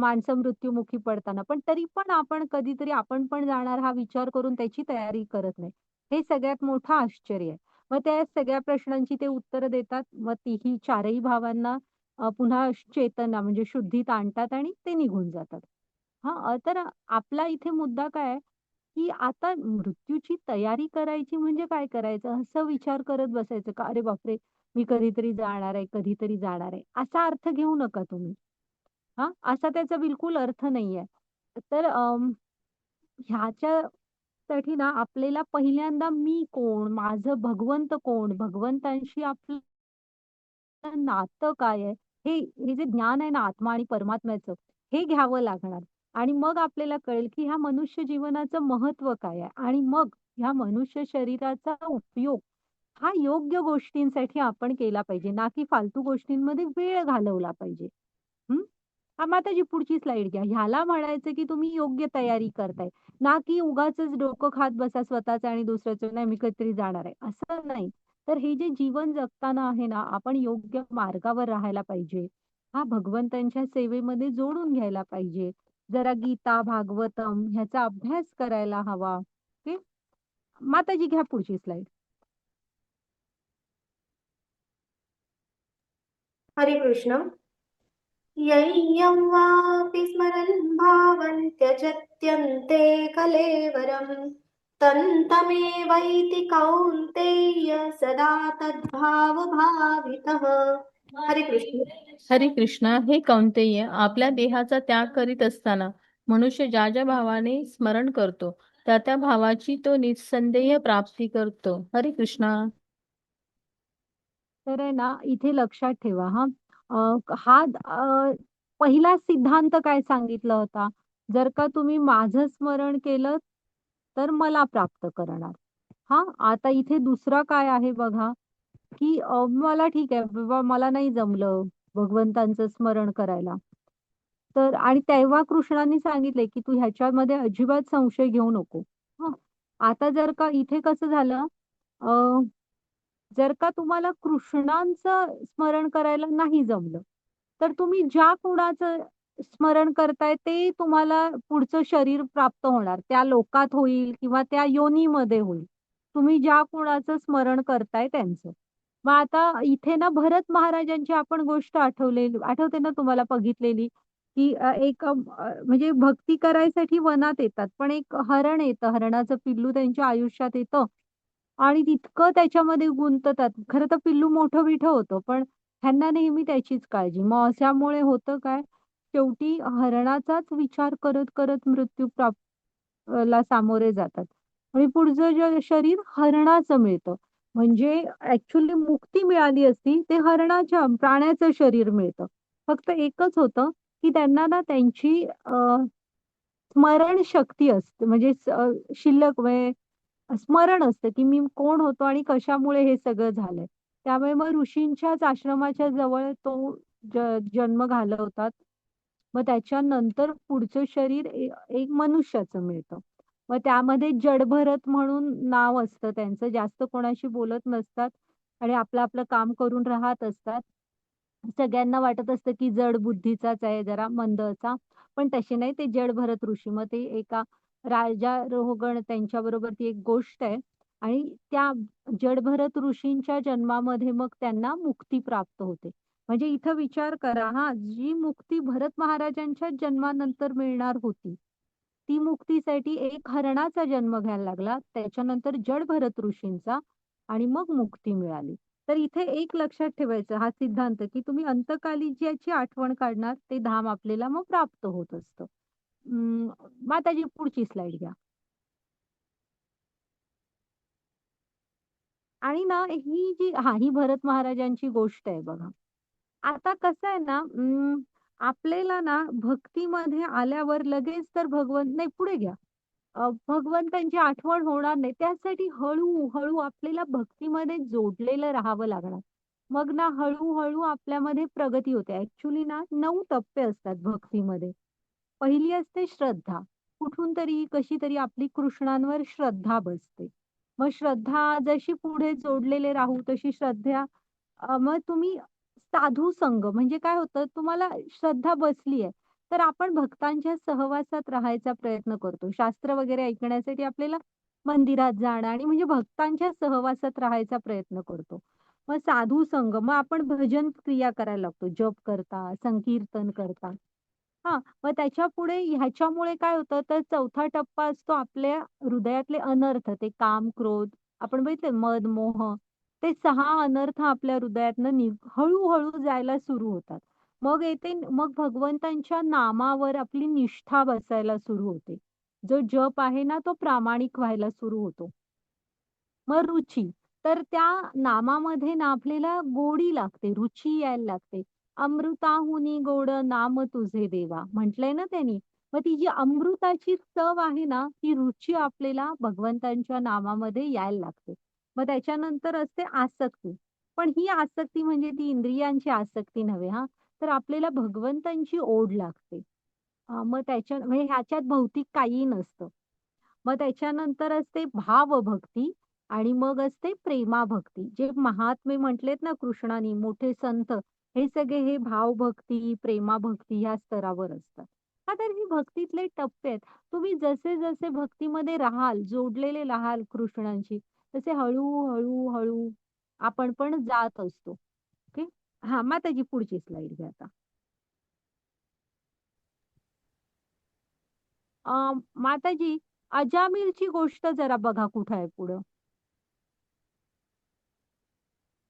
माणसं मृत्युमुखी पडताना. पण तरी पण आपण कधीतरी आपण पण जाणार हा विचार करून त्याची तयारी करत नाही. हे सगळ्यात मोठं आश्चर्य आहे. मग त्या सगळ्या प्रश्नांची ते उत्तरं देतात. मग तीही चारही भावांना पुन्हा चेतना म्हणजे शुद्धीत आणतात आणि ते निघून जातात. हां, तर आपला इथे मुद्दा काय आहे, की आता मृत्यूची तयारी करायची म्हणजे काय करायचं? असं विचार करत बसायचं का? अरे बापरे! मी कधीतरी जाणार आहे, कधीतरी जाणार आहे. असा अर्थ घेऊ नका तुम्ही. हां, असा त्याचा बिलकुल अर्थ नाहीये. तर ह्याच्यासाठी ना आपल्याला पहिल्यांदा मी कोण? माझं भगवंत कोण? भगवंतांशी आपलं नातं काय आहे? हे जे ज्ञान आहे ना आत्मा आणि परमात्म्याचं, हे घ्यावं लागणार. आणि मग आपल्याला कळेल, की ह्या मनुष्य जीवनाचं महत्त्व काय आहे? आणि मग ह्या मनुष्य शरीराचा उपयोग हा योग्य गोष्टींसाठी आपण केला पाहिजे, ना की फालतू गोष्टींमध्ये वेळ घालवला पाहिजे. हं. मग आता जी पुढची स्लाईड घ्या. ह्याला म्हणायचं की तुम्ही योग्य तयारी करताय, ना की उगाचच डोकं खात बसा स्वतःचं आणि दुसऱ्याचं, "नाही, मी कधीतरी जाणार आहे." असं नाही. तर हे जे जीवन जगताना आहे ना, आपण योग्य मार्गावर राहायला पाहिजे. हा भगवंतांच्या सेवेमध्ये जोडून घ्यायला पाहिजे. जरा गीता, भागवतम ह्याचा अभ्यास करायला हवा. ओके. माताजी घ्या पुढची स्लाईड. हरे कृष्ण. यय्यं वापि स्मरन् भावं त्यजत्यन्ते कलेवरं तन्तमेवैति कौन्तेय सदा तद्भावभावितः. हरे कृष्ण. हरे कृष्ण. हे कौंतेय, आपल्या देहाचा त्याग करीत असताना मनुष्य ज्या ज्या भावाने स्मरण करतो त्या त्या भावाची तो निस्संदेह प्राप्ती करतो. हरे कृष्ण. तर आहे ना, इथे लक्षात ठेवा हां. हा पहिला सिद्धांत काय सांगितला होता? जर का तुम्ही माझं स्मरण केलं तर मला प्राप्त करणार. हा, आता इथे दुसरा काय आहे बघा, की मला ठीक आहे बाबा, मला नाही जमलं भगवंतांचं स्मरण करायला. तर आणि तेव्हा कृष्णांनी सांगितले, की तू ह्याच्यामध्ये अजिबात संशय घेऊ नको. हं. आता जर का इथे कसं झालं, अ, जर का तुम्हाला कृष्णांचं स्मरण करायला नाही जमलं, तर तुम्ही ज्या कुणाचं स्मरण करताय ते तुम्हाला पुढचं शरीर प्राप्त होणार. त्या लोकात होईल किंवा त्या योनीमध्ये होईल. तुम्ही ज्या कुणाचं स्मरण करताय त्यांचं. मग आता इथे ना भरत महाराजांची आपण गोष्ट आठवते ना तुम्हाला बघितलेली, की म्हणजे भक्ती करायसाठी वनात येतात. पण एक हरण येतं, हरणाचं पिल्लू त्यांच्या आयुष्यात येतं आणि तितकं त्याच्यामध्ये गुंततात. खरं तर पिल्लू मोठं-बिठं होतं, पण ह्यांना नेहमी त्याचीच काळजी. मग अशामुळे होतं काय, शेवटी हरणाचाच विचार करत ला सामोरे जातात आणि पुढचं जे शरीर हरणाचं मिळतं. म्हणजे ॲक्चुअली मुक्ती मिळाली असती, ते प्राण्याचं शरीर मिळतं. फक्त एकच होतं, की त्यांना ना त्यांची स्मरणशक्ती असते. म्हणजे शिल्लक स्मरण असतं, की मी कोण होतो आणि कशामुळे हे सगळं झालंय. त्यामुळे मग ऋषींच्याच आश्रमाच्या जवळ तो जन्म घालवतात. मग त्याच्यानंतर पुढचं शरीर एक मनुष्याचं मिळतं. मग त्यामध्ये जडभरत म्हणून नाव असतं त्यांचं. जास्त कोणाशी बोलत नसतात आणि आपलं काम करून राहत असतात. सगळ्यांना वाटत असतं, की जड बुद्धीचाच आहे, जरा मंद असा. पण तसे नाही, ते जडभरत ऋषी. मग ते एका राजा रोहगण त्यांच्याबरोबर ती एक गोष्ट आहे आणि त्या जडभरत ऋषींच्या जन्मामध्ये मग त्यांना मुक्ती प्राप्त होते. म्हणजे इथं विचार करा हां, जी मुक्ती भरत महाराजांच्या जन्मानंतर मिळणार होती, ती मुक्तीसाठी एक हरणाचा जन्म घ्यायला लागला. त्याच्यानंतर जडभरत ऋषींचा आणि मग मुक्ती मिळाली. तर इथे एक लक्षात ठेवायचं हा सिद्धांत, की तुम्ही अंतकाली ज्याची आठवण काढणार ते धाम आपल्याला मग प्राप्त होत असतं. माताजी पुढची स्लाईड घ्या. आणि ना ही भरत महाराजांची गोष्ट आहे बघा. आता कसं आहे ना, आपल्याला ना भक्तीमध्ये आल्यावर लगेच तर नाही पुढे घ्या. भगवंतांची आठवण होणार नाही. त्यासाठी हळू-हळू आपल्याला भक्तीमध्ये जोडलेलं राहावं लागणार. मग ना हळू-हळू आपल्यामध्ये प्रगती होते. ॲक्चुअली ना 9 टप्पे असतात भक्तीमध्ये. पहिली असते श्रद्धा. कुठून तरी कशी तरी आपली कृष्णांवर श्रद्धा बसते. मग श्रद्धा जशी पुढे जोडलेले राहू तशी मग तुम्ही साधू संग म्हणजे काय होतं, तुम्हाला श्रद्धा बसली आहे, तर आपण भक्तांच्या सहवासात राहायचा प्रयत्न करतो. शास्त्र वगैरे ऐकण्यासाठी आपल्याला मंदिरात जाणं आणि म्हणजे भक्तांच्या सहवासात राहायचा प्रयत्न करतो. मग साधू संग, मग आपण भजन क्रिया करायला लागतो. जप करता, संकीर्तन करता. हां, मग त्याच्यापुढे ह्याच्यामुळे काय होतं, तर चौथा टप्पा असतो आपल्या हृदयातले अनर्थ, ते काम, क्रोध, आपण बघितले मद, मोह, ते 6 अनर्थ आपल्या हृदयातनं हळू-हळू जायला सुरू होतात. मग भगवंतांच्या नामावर आपली निष्ठा बसायला सुरू होते. जो जप आहे ना, तो प्रामाणिक व्हायला सुरू होतो. मग रुची. तर त्या नामामध्ये ना आपल्याला गोडी लागते, रुची यायला लागते. अमृताहुनी गोड नाम तुझे देवा म्हटलंय ना त्यांनी. मग ती जी अमृताची चव आहे ना, ती रुची आपल्याला भगवंतांच्या नामामध्ये यायला लागते. मग त्याच्यानंतर असते आसक्ती. पण ही आसक्ती म्हणजे ती इंद्रियांची आसक्ती नव्हे हां. तर आपल्याला भगवंतांची ओढ लागते. म्हणजे ह्याच्यात भौतिक काहीही नसतं. मग त्याच्यानंतर असते भावभक्ती आणि मग असते प्रेमाभक्ती. जे महात्मे म्हटलेत ना कृष्णानी, मोठे संत, हे सगळे हे भावभक्ती, प्रेमाभक्ती ह्या स्तरावर असतात. तर ही भक्तीतले टप्पे आहेत. तुम्ही जसे-जसे भक्तीमध्ये राहाल, जोडलेले राहाल कृष्णांशी, तसे हळू आपण पण जात असतो. ओके. हां, माताजी पुढची स्लाईड घ्या आता. माताजी, अजामिलची गोष्ट जरा बघा कुठं आहे पुढं.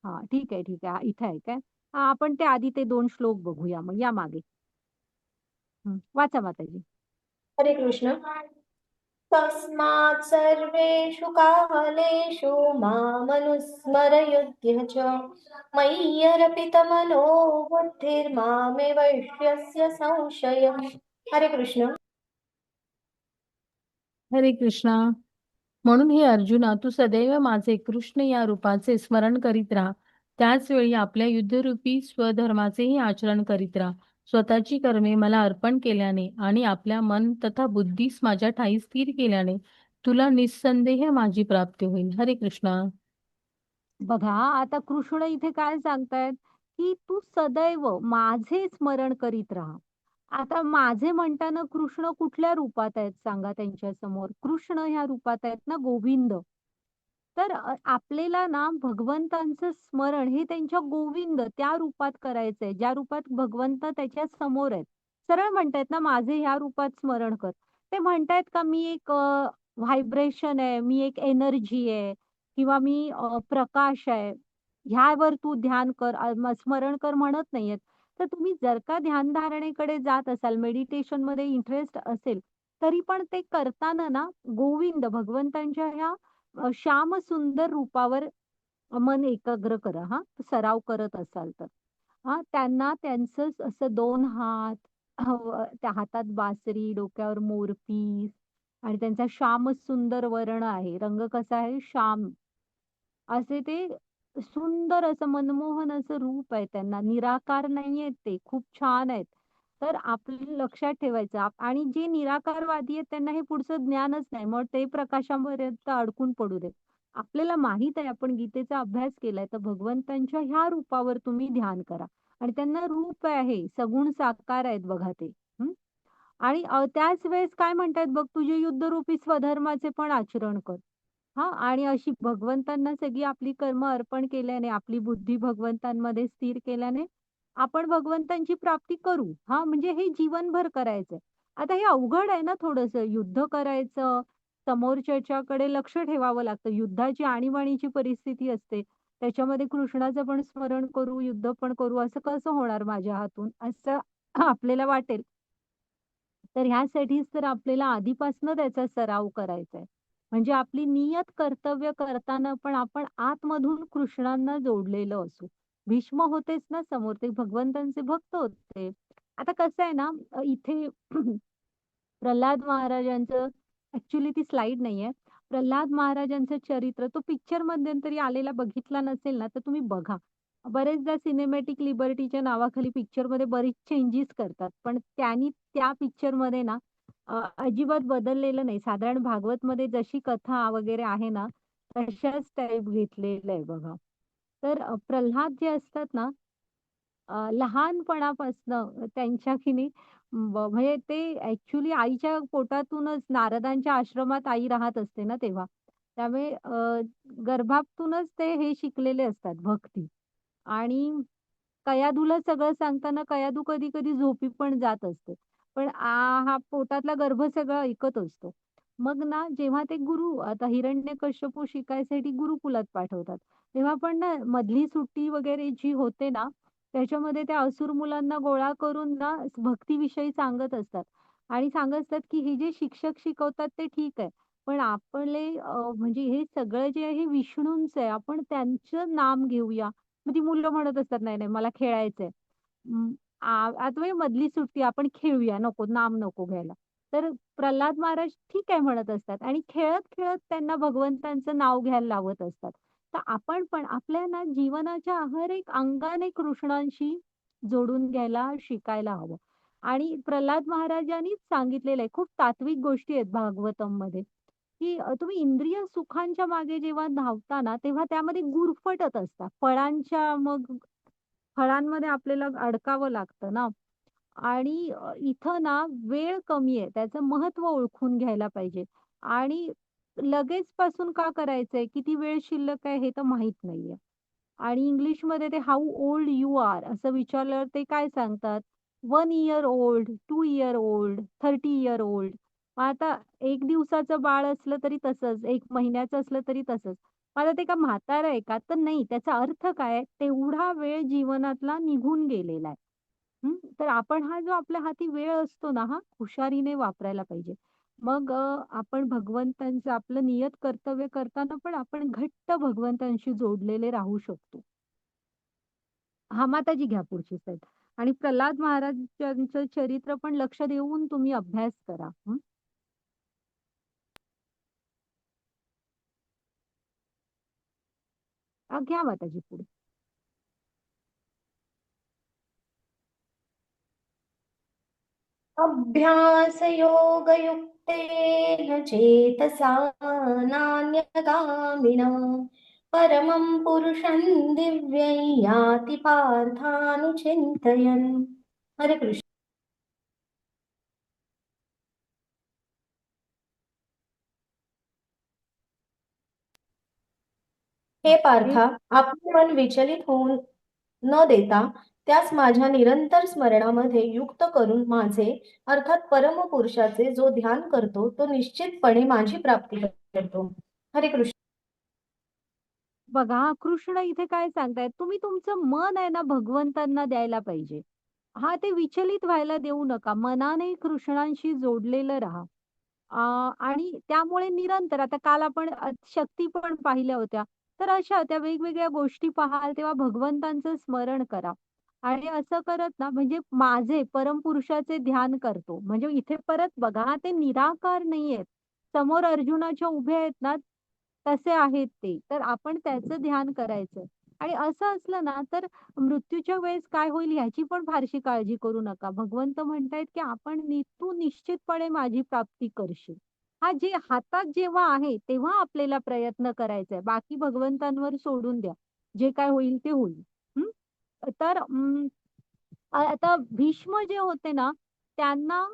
हां, ठीक आहे. इथे आहे काय? आपण ते आधी ते 2 श्लोक बघूया मग या मागे. वाचा माताजी. हरे कृष्ण. तस्मात् सर्वेषु कालेषु मामनुस्मरयुध्य च मयि अर्पितमनो बुद्धिर्मामे वैश्यस्य संशयः. हरे कृष्ण. हरे कृष्णा. म्हणून हे अर्जुना, तू सदैव माझे कृष्ण या रूपाचे स्मरण करीत राहा. त्याच वेळी आपल्या युद्धरूपी स्वधर्माचेही आचरण करीत राहा. स्वतःची कर्मे मला अर्पण केल्याने आणि आपल्या मन तथा बुद्धीस माझ्या ठायी स्थिर केल्याने तुला निस्संदेह माझी प्राप्ती होईल. हरे कृष्णा. बघा आता कृष्ण इथे काय सांगतायत, की तू सदैव माझे स्मरण करीत राहा. आता माझे म्हणताना कृष्ण कुठल्या रूपात आहेत सांगा त्यांच्या समोर? कृष्ण ह्या रूपात आहेत ना, गोविंद. तर आपल्याला ना भगवंतांचं स्मरण हे त्यांच्या गोविंद त्या रूपात करायचंय, ज्या रूपात भगवंत त्याच्या समोर आहेत. सरळ म्हणतायत ना, माझे ह्या रूपात स्मरण कर. ते म्हणतायत का मी एक व्हायब्रेशन आहे, मी एक एनर्जी आहे किंवा मी प्रकाश आहे. ह्यावर तू ध्यान कर, स्मरण कर म्हणत नाहीयेत. तर तुम्ही जर का ध्यानधारणेकडे जात असाल, मेडिटेशनमध्ये इंटरेस्ट असेल, तरी पण ते करताना ना गोविंद भगवंतांच्या ह्या श्याम सुंदर रूपावर मन एकाग्र करा हां, सराव करत असाल तर. हां, त्यांना त्यांचं असं 2 हात, त्या हातात बासरी, डोक्यावर मोरपीस आणि त्यांचा श्याम सुंदर वर्ण आहे. रंग कसा आहे? श्याम. असे ते सुंदर असं मनमोहन असं रूप आहे त्यांना. निराकार नाहीयेत ते. खूप छान आहेत. तर आपलं लक्षात ठेवायचं आणि जे निराकारवादी आहेत त्यांना हे पुढचं ज्ञानच नाही. मग ते प्रकाशापर्यंत अडकून पडू देत. आपल्याला माहीत आहे आपण गीतेचा अभ्यास केलाय, तर भगवंतांच्या ह्या रूपावर तुम्ही ध्यान करा आणि त्यांना रूप आहे, सगुण साकार आहेत बघा ते. हं. आणि त्याच वेळेस काय म्हणतायत बघ, तुझे युद्धरूपी स्वधर्माचे पण आचरण कर. हां, आणि अशी भगवंतांना सगळी आपली कर्म अर्पण केल्याने, आपली बुद्धी भगवंतांमध्ये स्थिर केल्याने, आपण भगवंतांची प्राप्ती करू. हां, म्हणजे हे जीवनभर करायचंय. आता हे अवघड आहे ना थोडंसं. युद्ध करायचं, समोरच्याच्याकडे लक्ष ठेवावं लागतं. युद्धाची आणीबाणीची परिस्थिती असते. त्याच्यामध्ये कृष्णाचं पण स्मरण करू, युद्ध पण करू, असं कसं होणार माझ्या हातून? असं आपल्याला वाटेल. तर ह्यासाठीच तर आपल्याला आधीपासनं त्याचा सराव करायचा आहे. म्हणजे आपली नियत कर्तव्य करताना पण आपण आतमधून कृष्णांना जोडलेलो असू. भीष्म होतेच ना समोर, ते भगवंतांचे भक्त होते. आता कसं आहे ना, इथे प्रल्हाद महाराजांचं ॲक्चुअली ती स्लाईड नाहीये. प्रल्हाद महाराजांचं चरित्र तो पिक्चर मध्यंतरी आलेला बघितला नसेल ना, तर तुम्ही बघा. बरेचदा सिनेमॅटिक लिबर्टीच्या नावाखाली पिक्चरमध्ये बरीच चेंजेस करतात. पण त्यांनी त्या पिक्चरमध्ये ना अजिबात बदललेलं नाही. साधारण भागवतमध्ये जशी कथा वगैरे आहे ना, तशाच टाइप घेतलेलं आहे बघा. तर प्रल्हाद जे असतात ना, लहानपणापासनं त्यांच्या की नाही म्हणजे ते ॲक्चुअली आईच्या पोटातूनच नारदांच्या आश्रमात आई राहत असते ना तेव्हा. त्यामुळे गर्भातूनच ते हे शिकलेले असतात भक्ती. आणि कयाधूला सगळं सांगताना कयाधू कधी-कधी झोपी पण जात असते. पण हा पोटातला गर्भ सगळं ऐकत असतो. मग ना जेव्हा ते गुरु आता हिरण्यकश्यपू शिकायसाठी गुरुकुलात पाठवतात. तेव्हा पण ना मधली सुट्टी वगैरे जी होते ना, त्याच्यामध्ये त्या असुर मुलांना गोळा करून ना भक्तीविषयी सांगत असतात आणि सांगत असतात, की हे जे शिक्षक शिकवतात ते ठीक आहे. पण आपले म्हणजे हे सगळं जे आहे हे विष्णूंचं आहे. आपण त्यांचं नाम घेऊया. मग ती मुलं म्हणत असतात, "नाही, नाही मला खेळायचंय." अं, आता म्हणजे मधली सुट्टी आपण खेळूया, नको नाम नको घ्यायला. तर प्रल्हाद महाराज ठीक आहे म्हणत असतात आणि खेळत-खेळत त्यांना भगवंतांचं नाव घ्यायला लावत असतात. तर आपण पण आपल्या ना जीवनाच्या हर एक अंगाने कृष्णांशी जोडून घ्यायला शिकायला हवं. आणि प्रल्हाद महाराजांनीच सांगितलेलं आहे, खूप तात्विक गोष्टी आहेत भागवतममध्ये, की तुम्ही इंद्रिय सुखांच्या मागे जेव्हा धावता ना, तेव्हा त्यामध्ये गुरफटत असता. मग फळांमध्ये आपल्याला अडकावं लागतं ना आणि इथं ना वेळ कमी आहे. त्याचं महत्त्व ओळखून घ्यायला पाहिजे आणि लगेच पासून का करायचंय? किती वेळ शिल्लक आहे हे तर माहीत नाहीये. आणि इंग्लिशमध्ये ते हाऊ ओल्ड यू आर असं विचारल्यावर ते काय सांगतात? 1 year old, 2 year old, 30 year old. मग आता 1 दिवसाचं बाळ असलं तरी तसंच, 1 महिन्याचं असलं तरी तसंच. मग आता ते का म्हातारं आहे का? तर नाही. त्याचा अर्थ काय आहे? तेवढा वेळ जीवनातला निघून गेलेला आहे. हं. तर आपण हा जो आपल्या हाती वेळ असतो ना, हा हुशारीने वापरायला पाहिजे. मग आपण भगवंतांचं आपलं नियत कर्तव्य करताना पण आपण घट्ट भगवंतांशी जोडलेले राहू शकतो. हां, माताजी घ्या पुढची स्लाईड. आणि प्रल्हाद महाराजांचं चरित्र पण लक्ष देऊन तुम्ही अभ्यास करा. हं. घ्या माताजी पुढे. अभ्यासयोगयुक्तेन चेतसा नान्यगामिना परमं पुरुषं दिव्यं याति पार्थानुचिन्तयन्. हरे कृष्ण. हे पार्था, आपले मन विचलित होऊन न देता त्यास माझ्या निरंतर स्मरणामध्ये युक्त करून माझे अर्थात परमपुरुषाचे जो ध्यान करतो तो निश्चितपणे माझी प्राप्ती करतो. हरे कृष्ण. बघा कृष्ण इथे काय सांगतायत, तुम्ही तुमचं मन आहे ना भगवंतांना द्यायला पाहिजे. हा ते विचलित व्हायला देऊ नका. मनाने कृष्णांशी जोडलेलं राहा. आणि त्यामुळे निरंतर आता काल आपण शक्ती पण पाहिल्या होत्या. तर अशा त्या वेगवेगळ्या गोष्टी पाहाल तेव्हा भगवंतांचं स्मरण करा. आणि असं करत ना म्हणजे माझे परमपुरुषाचे ध्यान करतो. म्हणजे इथे परत बघा ते निराकार नाहीयेत. समोर अर्जुनाच्या उभे आहेत ना तसे आहेत ते. तर आपण त्याचं ध्यान करायचं. आणि असं असलं ना तर मृत्यूच्या वेळेस काय होईल ह्याची पण फारशी काळजी करू नका. भगवंत म्हणतायत की तू निश्चितपणे माझी प्राप्ती करशील. हा जे हातात जेव्हा आहे तेव्हा आपल्याला प्रयत्न करायचा आहे. बाकी भगवंतांवर सोडून द्या. जे काय होईल ते होईल. हं? तर आता भीष्म जे होते ना त्यांना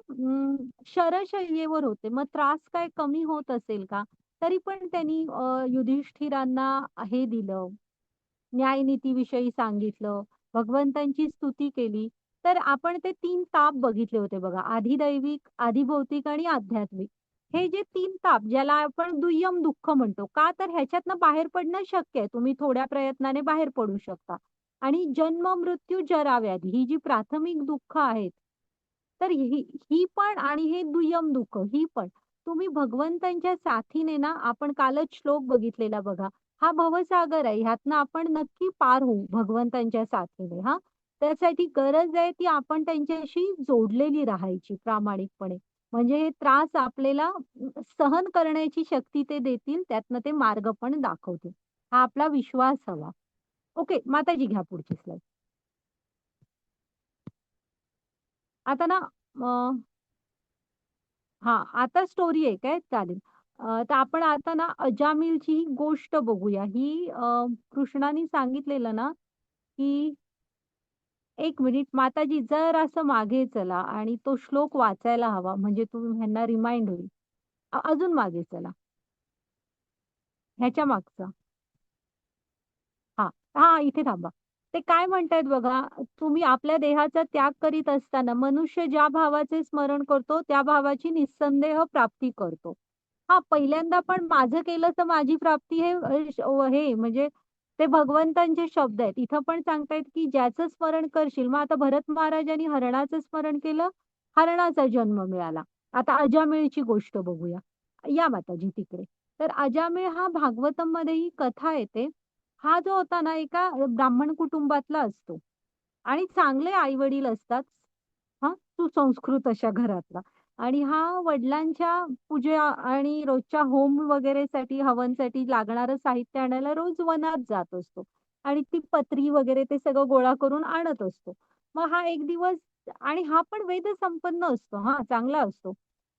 शरशय्येवर होते. मग त्रास काय कमी होत असेल का? तरी पण त्यांनी युधिष्ठिरांना हे दिलं, न्यायनीतीविषयी सांगितलं, भगवंतांची स्तुती केली. तर आपण ते 3 ताप बघितले होते बघा. अधिदैविक, अधिभौतिक आणि आध्यात्मिक. हे जे 3 ताप ज्याला आपण दुय्यम दुःख म्हणतो. का तर ह्याच्यातनं बाहेर पडणं शक्य आहे. तुम्ही थोड्या प्रयत्नाने बाहेर पडू शकता. आणि जन्म, मृत्यू, जरा, व्याधी ही जी प्राथमिक दुःख आहेत, तर ही ही पण आणि हे दुय्यम दुःख ही पण तुम्ही भगवंतांच्या साथीने ना आपण कालच श्लोक बघितलेला बघा. हा भवसागर आहे. ह्यातनं आपण नक्की पार होऊ भगवंतांच्या साथीने हां. त्यासाठी गरज आहे ती आपण त्यांच्याशी जोडलेली राहायची प्रामाणिकपणे. म्हणजे हे त्रास आपल्याला सहन करण्याची शक्ती ते देतील. त्यातनं ते मार्ग पण दाखवतील. हा आपला विश्वास हवा. ओके. माताजी घ्या पुढची स्लाईड. आता ना हां, आता स्टोरी आहे काय? चालेल. तर आपण आता ना अजामिलची ही गोष्ट बघूया. ही कृष्णाने सांगितलेलं ना, की एक मिनिट माताजी जरासं मागे चला आणि तो श्लोक वाचायला हवा म्हणजे तुम्ही ह्यांना रिमाइंड होईल. अजून मागे चला. ह्याच्या मागचा. हां, हां, इथे थांबा. ते काय म्हणतायत बघा, तुम्ही आपल्या देहाचा त्याग करीत असताना मनुष्य ज्या भावाचे स्मरण करतो, त्या भावाची निस्संदेह प्राप्ती करतो. हां, पहिल्यांदा पण माझं केलं तर माझी प्राप्ती हे हे म्हणजे ते भगवंतांचे शब्द आहेत. इथं पण सांगतायत, की ज्याचं स्मरण करशील मग आता भरत महाराजांनी हरणाचं स्मरण केलं, हरणाचा जन्म मिळाला. आता अजामिळची गोष्ट बघूया. या माताजी तिकडे. तर अजामिळ हा भागवतममध्ये कथा येते. हा जो होता ना एका ब्राह्मण कुटुंबातला असतो आणि चांगले आई-वडील असतात. हां, सुसंस्कृत अशा घरातला आणि हा वडिलांच्या पूजा आणि रोजच्या होम वगैरेसाठी, हवनसाठी लागणारं साहित्य आणायला रोज वनात जात असतो आणि ती पत्री वगैरे ते सगळं गोळा करून आणत असतो. मग हा एक दिवस आणि हा पण वेदसंपन्न असतो हां, चांगला असतो.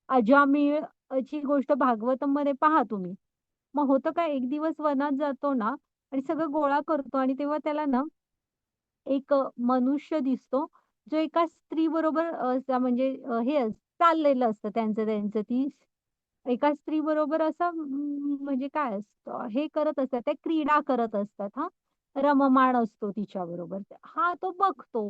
अजामिळ ची गोष्ट भागवतमध्ये पहा तुम्ही. मग होतं काय एक दिवस वनात जातो ना आणि सगळं गोळा करतो आणि तेव्हा त्याला ना एक मनुष्य दिसतो, जो एका स्त्रीबरोबर म्हणजे हे चाललेलं असतं त्यांचं ती एका स्त्रीबरोबर असं म्हणजे काय असतं, हे करत असतात, त्या क्रीडा करत असतात हां. रममाण असतो तिच्याबरोबर. हा तो बघतो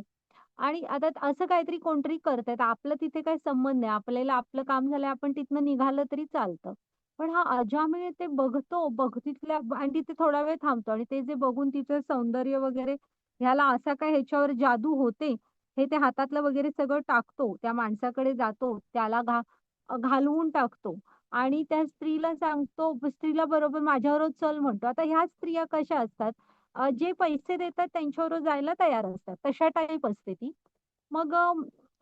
आणि आता असं काहीतरी कोणतरी करतायत. आपलं तिथे काही संबंध नाही. आपल्याला आपलं काम झालंय, आपण तिथनं निघालं तरी चालतं. पण हा अजामिळ ते बघतो, तिथल्या आणि तिथे थोडा वेळ थांबतो आणि ते जे बघून तिचं सौंदर्य वगैरे ह्याला असा काय ह्याच्यावर जादू होते, हे ते हातातलं वगैरे सगळं टाकतो. त्या माणसाकडे जातो, त्याला घालवून टाकतो आणि त्या स्त्रीला सांगतो, स्त्रीला बरोबर माझ्याबरोबर चल म्हणतो. आता ह्या स्त्रिया कशा असतात, जे पैसे देतात त्यांच्याबरोबर जायला तयार असतात. तशा टाईप असते ती. मग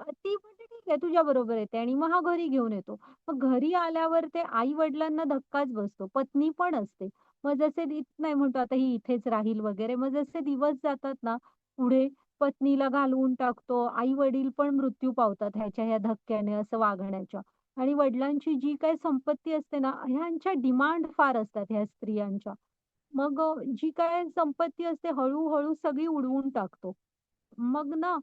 ती म्हणते, "ठीक ठीक आहे तुझ्या बरोबर येते आणि मग हा घरी घेऊन येतो. मग घरी आल्यावर ते आई-वडिलांना धक्काच बसतो. पत्नी पण असते. मग जसे नाही म्हणतो आता ही इथेच राहील वगैरे. मग जसे दिवस जातात ना पुढे पत्नीला घालवून टाकतो. आई-वडील पण मृत्यू पावतात ह्या धक्क्याने असं वागण्याच्या. आणि वडिलांची जी काही संपत्ती असते ना, ह्यांच्या डिमांड फार असतात ह्या स्त्रियांच्या. मग जी काय संपत्ती असते हळू-हळू सगळी उडवून टाकतो. मग ना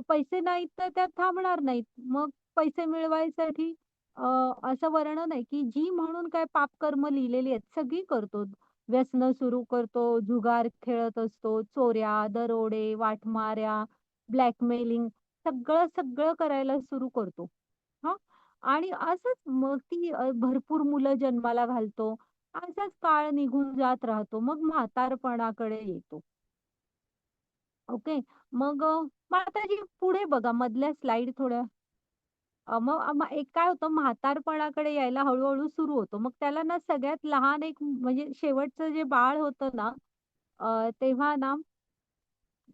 पैसे नाहीत तर त्या थांबणार नाहीत. मग पैसे मिळवायसाठी अ, असं वर्णन आहे, की जी म्हणून काय पापकर्म लिहिलेली आहेत सगळी करतो. व्यसनं सुरू करतो, जुगार खेळत असतो, चोऱ्या, दरोडे, वाटमाऱ्या, ब्लॅकमेलिंग सगळं करायला सुरू करतो. हां. आणि असंच मग ती भरपूर मुलं जन्माला घालतो. असाच काळ निघून जात राहतो. मग म्हातारपणाकडे येतो. ओके. मग माताजी पुढे बघा मधल्या स्लाईड थोड्या मग एक काय होतं म्हातारपणाकडे यायला हळू-हळू सुरू होतो. मग त्याला ना सगळ्यात लहान एक म्हणजे शेवटचं जे बाळ होतं ना तेव्हा ना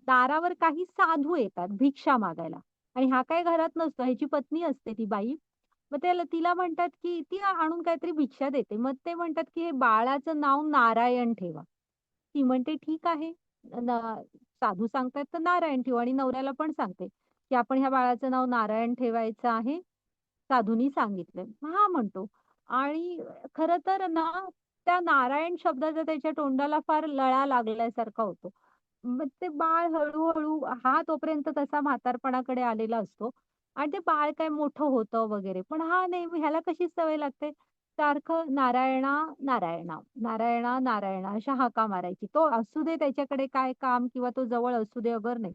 दारावर काही साधू येतात भिक्षा मागायला आणि हा काय घरात नसतो. ह्याची पत्नी असते ती बाई. मग त्याला तिला म्हणतात, की ती आणून काहीतरी भिक्षा देते. मग ते म्हणतात, की "हे बाळाचं नाव नारायण ठेवा." ती म्हणते, "ठीक आहे." न साधू सांगतायत तर नारायण ठेवू आणि नवऱ्याला पण सांगते, की "आपण ह्या बाळाचं नाव नारायण ठेवायचं आहे." साधूंनी सांगितलंय. हां म्हणतो आणि खरं तर ना त्या नारायण शब्दाचा त्याच्या तोंडाला फार लळा लागल्यासारखा होतो. मग ते बाळ हळू-हळू हा तोपर्यंत तसा म्हातारपणाकडे आलेला असतो आणि ते बाळ काय मोठं होतं वगैरे. पण हा नेहमी ह्याला कशी सवय लागते, सारखं नारायणा, नारायणा, नारायणा, नारायणा अशा हाका मारायची. तो असू दे त्याच्याकडे काय काम किंवा तो जवळ असू दे अगर नाही.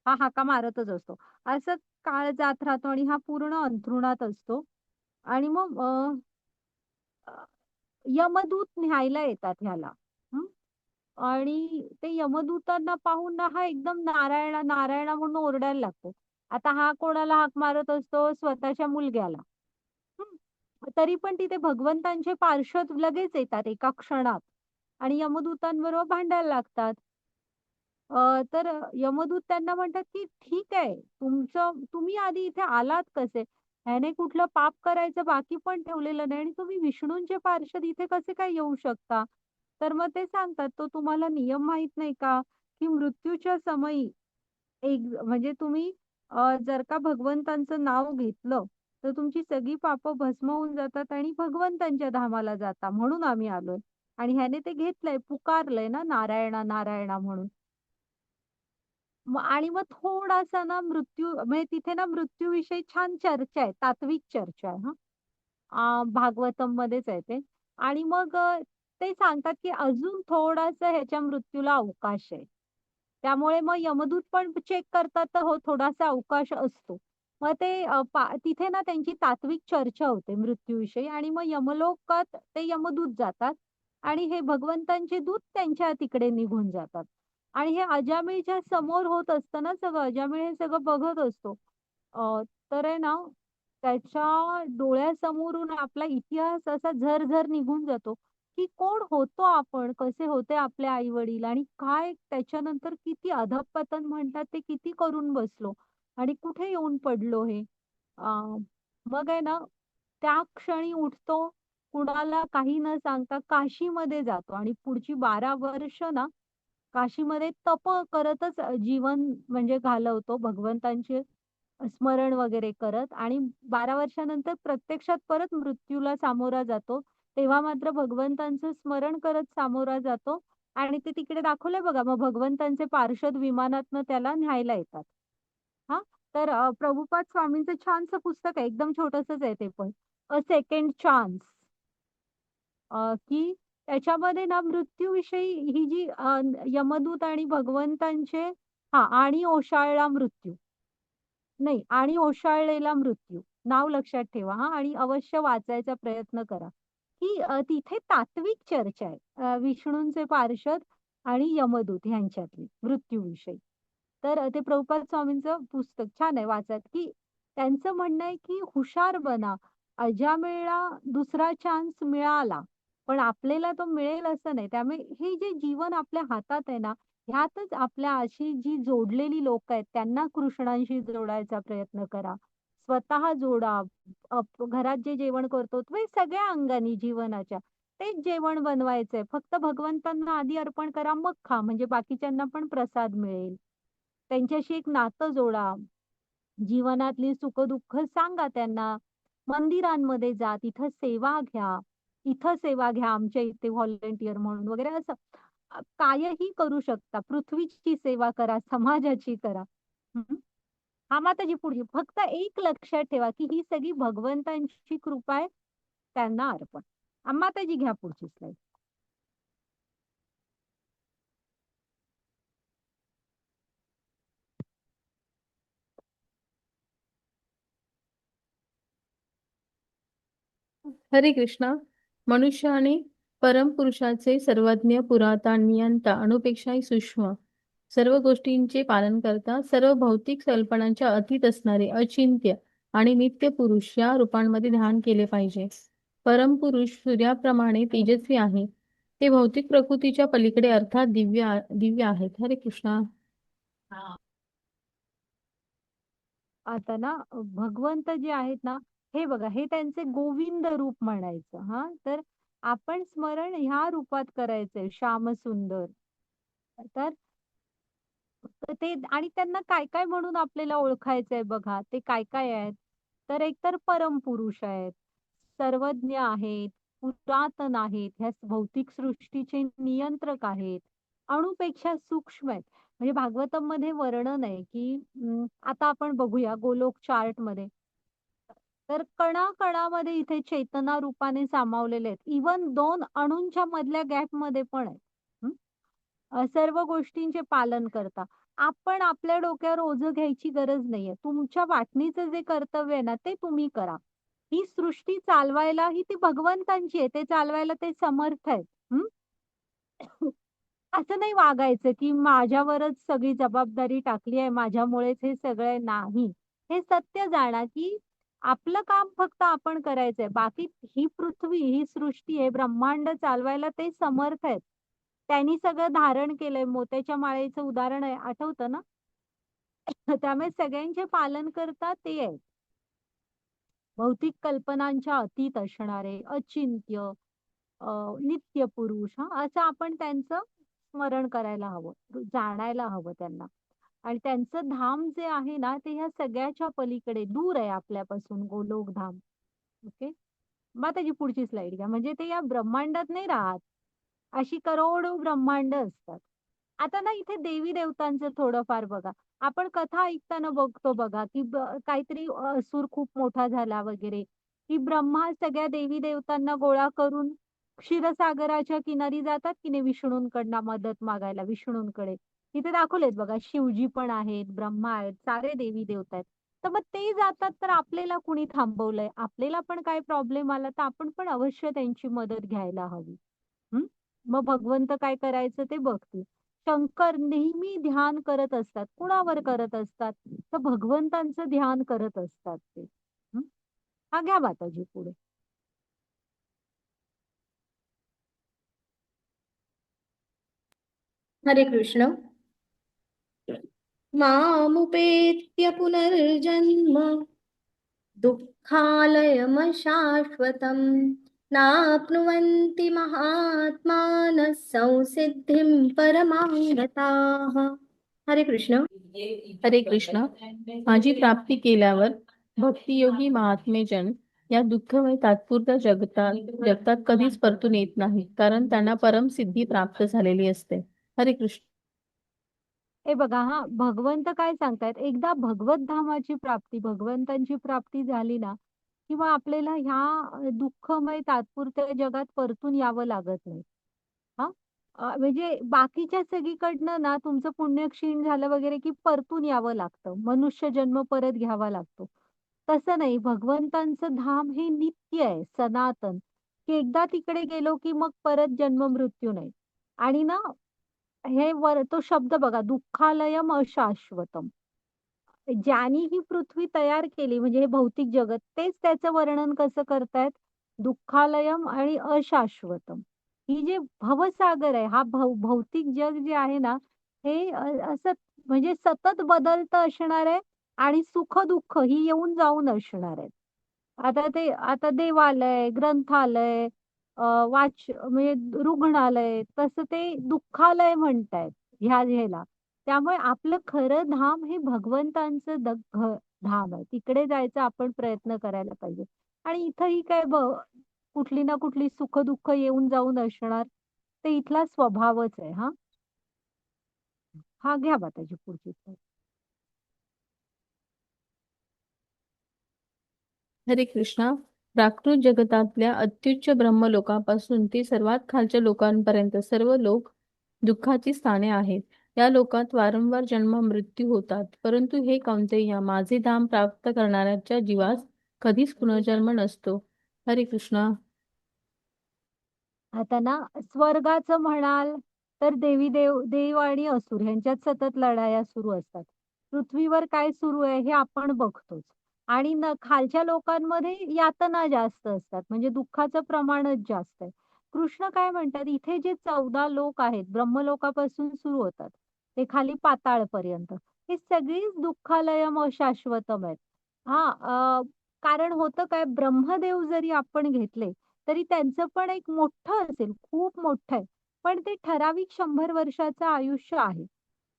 हा हाका मारतच असतो. असंच काळ जात राहतो आणि हा पूर्ण अंथरुणात असतो आणि मग अ, यमदूत न्यायला येतात ह्याला. हं. आणि ते यमदूतांना पाहून ना हा एकदम नारायणा, नारायणा म्हणून ओरडायला लागतो. आता हा कोणाला हाक मारत असतो? स्वतःच्या मुलग्याला. हं. तरी पण तिथे भगवंतांचे पार्षद लगेच येतात एका क्षणात आणि यमदूतांबरोबर भांडायला लागतात. तर यमदूत त्यांना म्हणतात, की "ठीक आहे, तुम्ही आधी इथे आलात कसे? ह्याने कुठलं पाप करायचं बाकी पण ठेवलेलं नाही आणि तुम्ही विष्णूंचे पार्षद इथे कसे काय येऊ शकता?" तर मग ते सांगतात, "तो तुम्हाला नियम माहीत नाही का, की मृत्यूच्या समयी एक म्हणजे तुम्ही जर का भगवंतांचं नाव घेतलं, तर तुमची सगळी पापं भस्म होऊन जातात आणि भगवंतांच्या धामाला जाता. म्हणून आम्ही आलोय." आणि ह्याने ते घेतलंय, पुकारलंय ना नारायणा, नारायणा म्हणून. आणि मग थोडासा ना मृत्यू म्हणजे तिथे ना मृत्यूविषयी छान चर्चा आहे, तात्विक चर्चा आहे हां. भागवतममध्येच आहे ते. आणि मग ते सांगतात, की अजून थोडासा ह्याच्या मृत्यूला अवकाश आहे. त्यामुळे मग यमदूत पण चेक करतात, तर हो थोडासा अवकाश असतो. मग ते तिथे ना त्यांची तात्विक चर्चा होते मृत्यूविषयी आणि मग यमलोकात ते यमदूत जातात आणि हे भगवंतांचे दूत त्यांच्या तिकडे निघून जातात. आणि हे अजामिळच्या समोर होत असतं ना सगळं. अजामिळ हे सगळं बघत असतो. तर आहे ना, त्याच्या डोळ्यासमोरून आपला इतिहास असा झर-झर निघून जातो, की कोण होतो आपण? कसे होते आपले आई-वडील? आणि काय त्याच्यानंतर किती अधःपतन म्हणतात ते किती करून बसलो आणि कुठे येऊन पडलो हे? अ, मग आहे ना, त्या क्षणी उठतो, कुणाला काही न सांगता काशीमध्ये जातो आणि पुढची 12 वर्ष ना काशीमध्ये तप करतच जीवन म्हणजे घालवतो भगवंतांचे स्मरण वगैरे करत आणि 12 वर्षानंतर प्रत्यक्षात परत मृत्यूला सामोरा जातो. तेव्हा मात्र भगवंतांचं स्मरण करत सामोरा जातो आणि ते तिकडे दाखवलंय बघा, मग भगवंतांचे पार्षद विमानातनं त्याला न्यायला येतात. हां, तर प्रभुपाद स्वामींचं छानसं पुस्तक आहे. एकदम छोटंसंच आहे ते पण. A second chance. की त्याच्यामध्ये ना मृत्यूविषयी ही जी यमदूत आणि भगवंतांचे हां, आणि ओशाळला मृत्यू. नाही आणि ओशाळलेला मृत्यू. नाव लक्षात ठेवा हां आणि अवश्य वाचायचा प्रयत्न करा, की तिथे तात्विक चर्चा आहे. विष्णूंचे पार्षद आणि यमदूत ह्यांच्यातली मृत्यूविषयी. तर ते प्रभुपाद स्वामींचं पुस्तक छान आहे वाचा, की त्यांचं म्हणणं आहे, की हुशार बना. अजामिळला दुसरा चान्स मिळाला, पण आपल्याला तो मिळेल असं नाही. त्यामुळे हे जे जीवन आपल्या हातात आहे ना, ह्यातच आपल्या अशी जी जोडलेली लोकं आहेत, त्यांना कृष्णांशी जोडायचा प्रयत्न करा. स्वतः जोडा. घरात जे जेवण करतो ते सगळ्या अंगानी जीवनाच्या तेच जेवण बनवायचंय. फक्त भगवंतांना आधी अर्पण करा, मग खा. म्हणजे बाकीच्यांना पण प्रसाद मिळेल. त्यांच्याशी एक नातं जोडा. जीवनातली सुख-दुःख सांगा त्यांना. मंदिरांमध्ये जा, तिथं सेवा घ्या. इथं सेवा घ्या, आमच्या इथे व्हॉलंटिअर म्हणून वगैरे असं. कायही करू शकता. पृथ्वीची सेवा करा, समाजाची करा. हं. हां, माताजी पुढची. फक्त एक लक्षात ठेवा, की ही सगळी भगवंतांची कृपा आहे, त्यांना अर्पण. माताजी घ्या पुढची स्लाईड. हरे कृष्णा. मनुष्य आणि परमपुरुषाचे सर्वज्ञ, पुरातन, नियंता, अणुपेक्षाही सूक्ष्म, सर्व गोष्टींचे पालन करता, सर्व भौतिक कल्पनांच्या अतीत असणारे अचिंत्य आणि नित्य पुरुष या रूपांमध्ये ध्यान केले पाहिजे. परमपुरुष सूर्याप्रमाणे तेजस्वी आहे. ते भौतिक प्रकृतीच्या पलीकडे अर्थात दिव्य आहेत. हरे कृष्णा. आता ना भगवंत जे आहेत ना, हे बघा, हे त्यांचे गोविंद रूप म्हणायचं. हां, तर आपण स्मरण ह्या रूपात करायचंय, श्यामसुंदर. तर तर ते आणि त्यांना काय-काय म्हणून आपल्याला ओळखायचंय बघा, ते काय-काय आहेत? तर एकतर परमपुरुष आहेत, सर्वज्ञ आहेत, पुरातन आहेत, ह्या भौतिक सृष्टीचे नियंत्रक आहेत, अणुपेक्षा सूक्ष्म आहेत. म्हणजे भागवतममध्ये वर्णन आहे, की आता आपण बघूया गोलोक चार्टमध्ये. तर कणा-कणामध्ये इथे चेतना रूपाने सामावलेले आहेत. इव्हन 2 अणूंच्या मधल्या गॅपमध्ये पण आहेत. हं. सर्व गोष्टींचे पालन करता. आपण आपल्या डोक्यावर ओझं घ्यायची गरज नाहीये. तुमच्या वाटणीचं जे कर्तव्य आहे ना, ते तुम्ही करा. ही सृष्टी चालवायला ही ती भगवंतांची आहे. ते चालवायला ते समर्थ आहेत. हं. असं नाही वागायचं, की माझ्यावरच सगळी जबाबदारी टाकली आहे, माझ्यामुळेच हे सगळं नाही. हे सत्य जाणा, की आपलं काम फक्त आपण करायचंय. बाकी ही पृथ्वी, ही सृष्टी, हे ब्रह्मांड चालवायला ते समर्थ आहेत. त्यांनी सगळं धारण केलंय. मोत्याच्या माळेचं उदाहरण आहे, आठवतं ना? त्यामुळे सगळ्यांचे पालन करता ते आहेत. भौतिक कल्पनांच्या अतीत असणारे, अचिंत्य, नित्य पुरुष, हां, असं आपण त्यांचं स्मरण करायला हवं, जाणायला हवं त्यांना. आणि त्यांचं धाम जे आहे ना, ते ह्या सगळ्याच्या पलीकडे दूर आहे आपल्यापासून, गोलोक धाम. ओके. मग त्याची पुढची स्लाईड घ्या. म्हणजे ते या ब्रह्मांडात नाही राहत. अशी करोडो ब्रह्मांड असतात. आता ना इथे देवी-देवतांचं थोडंफार बघा. आपण कथा ऐकताना बघतो बघा, की काहीतरी असुर खूप मोठा झाला वगैरे, की ब्रह्मा सगळ्या देवी-देवतांना गोळा करून क्षीरसागराच्या किनारी जातात की नाही विष्णूंकडनं मदत मागायला, विष्णूंकडे. तिथे दाखवलेत बघा, शिवजी पण आहेत, ब्रह्मा आहेत, सारे देवी-देवता आहेत. तर मग ते जातात तर आपल्याला कुणी थांबवलंय? आपल्याला पण काय प्रॉब्लेम आला तर आपण पण अवश्य त्यांची मदत घ्यायला हवी. हं. मग भगवंत काय करायचं ते बघतील. शंकर नेहमी ध्यान करत असतात. कुणावर करत असतात? तर भगवंतांचं ध्यान करत असतात ते. हं. हां, घ्या माताजी पुढे. हरे कृष्ण. मामुपेत्य पुनर्जन्म दुःखालयमशाश्वतम् नाप्नुवन्ति महात्मानः संसिद्धिं परमां गताः. हरे कृष्ण. हरे कृष्णा. माझी प्राप्ती केल्यावर भक्तियोगी महात्मेजन या दुःखमय तात्पुरत्या जगतात कधीच परतून येत नाही, कारण त्यांना परमसिद्धी प्राप्त झालेली असते. हरे कृष्ण. हे बघा हां, भगवंत काय सांगतायत, एकदा भगवत धामाची प्राप्ती, भगवंतांची प्राप्ती झाली ना, किंवा आपल्याला ह्या दुःखमय तात्पुरत्या जगात परतून यावं लागत नाही. हां. म्हणजे बाकीच्या सगळीकडनं ना तुमचं पुण्य क्षीण झालं वगैरे, की परतून यावं लागतं. मनुष्य जन्म परत घ्यावा लागतो. तसं नाही, भगवंतांचं धाम हे नित्य आहे, सनातन, की एकदा तिकडे गेलो, की मग परत जन्म मृत्यू नाही. आणि ना हे तो शब्द बघा, दुःखालयम अशाश्वतम. ज्यांनी ही पृथ्वी तयार केली म्हणजे हे भौतिक जगत, तेच त्याचं वर्णन कसं करतायत? दुःखालयम आणि अशाश्वतम. ही जे भवसागर आहे, हा भौतिक जग जे आहे ना, हे असं म्हणजे सतत बदलतं असणार आहे आणि सुख दुःख ही येऊन जाऊन असणार आहेत. आता देवालय, ग्रंथालय, म्हणजे रुग्णालय, तसं ते दुःखालय म्हणतायत ह्याला. त्यामुळे आपलं खरं धाम हे भगवंतांचं धाम आहे. तिकडे जायचा आपण प्रयत्न करायला पाहिजे. आणि इथंही काय कुठली ना कुठली सुख दुःख येऊन जाऊन असणार. ते इथला स्वभावच आहे. हा हा घ्या त्याची पुढची slide. हरे कृष्णा. प्राकृत जगतातल्या अत्युच्च ब्रह्मलोकापासून ते सर्वात खालच्या लोकांपर्यंत सर्व लोक दुःखाची स्थाने आहेत. या लोकात वारंवार जन्म मृत्यू होतात. परंतु हे कौंतेय, माझे धाम प्राप्त करणाऱ्याच्या जीवास कधीच पुनर्जन्म नसतो. हरे कृष्णा. आता ना स्वर्गाचं म्हणाल तर देव आणि असुर यांच्यात सतत लढाया सुरू असतात. पृथ्वीवर काय सुरू आहे हे आपण बघतोच. आणि खालच्या लोकांमध्ये यातना जास्त असतात, म्हणजे दुःखाचं प्रमाणच जास्त आहे. कृष्ण काय म्हणतात, इथे जे 14 लोक आहेत ब्रह्मलोकापासून सुरू होतात ते खाली पाताळपर्यंत, हे सगळीच दुःखालयम अशाश्वतम आहेत. कारण होतं काय, ब्रह्मदेव जरी आपण घेतले तरी त्यांचं पण एक मोठं असेल, खूप मोठं आहे. पण ते ठराविक 100 वर्षाचं आयुष्य आहे.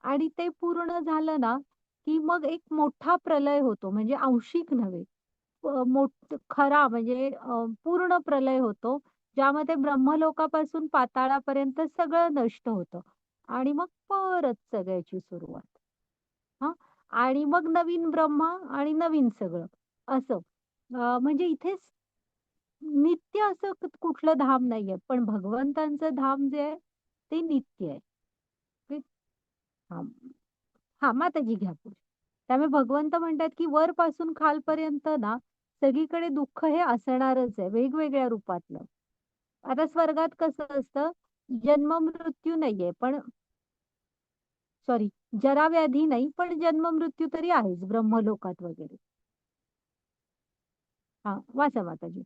आणि ते पूर्ण झालं ना, की मग एक मोठा प्रलय होतो. म्हणजे आंशिक नव्हे, खरा म्हणजे पूर्ण प्रलय होतो. ज्यामध्ये ब्रह्मलोकापासून पाताळापर्यंत सगळं नष्ट होतं. आणि मग परत सगळ्याची सुरुवात. हां. आणि मग नवीन ब्रह्मा आणि नवीन सगळं असं. म्हणजे इथे नित्य असं कुठलं धाम नाहीये, पण भगवंतांचं धाम जे आहे ते नित्य आहे. ते हां. हां, माताजी घ्या पुढे. त्यामुळे भगवंत म्हणतात, की वरपासून खालपर्यंत ना सगळीकडे दुःख हे असणारच आहे, वेगवेगळ्या रूपातलं. आता स्वर्गात कसं असतं, जन्म मृत्यू नाहीये, पण सॉरी, जरा व्याधी नाही, पण जन्म मृत्यू तरी आहेच ब्रह्मलोकात वगैरे. हां, वाचा माताजी.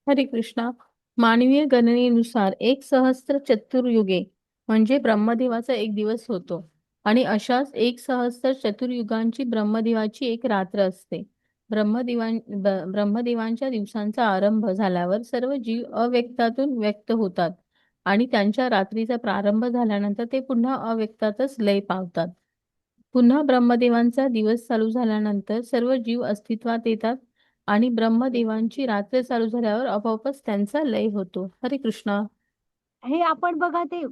हरे कृष्णा. मानवीय गणनेनुसार 1 सहस्त्र चतुर्युगे म्हणजे ब्रह्मदेवाचा एक दिवस होतो. आणि अशाच 1 सहस्त्र चतुर्युगांची ब्रह्मदेवाची एक रात्र असते. ब्रह्मदेवांच्या दिवसांचा आरंभ झाल्यावर सर्व जीव अव्यक्तातून व्यक्त होतात आणि त्यांच्या रात्रीचा प्रारंभ झाल्यानंतर ते पुन्हा अव्यक्तातच लय पावतात. पुन्हा ब्रह्मदेवांचा दिवस चालू झाल्यानंतर सर्व जीव अस्तित्वात येतात आणि ब्रह्मदेवांची रात्र चालू झाल्यावर आपोआपच त्यांचा लय होतो. हरे कृष्णा. हे आपण बघा ते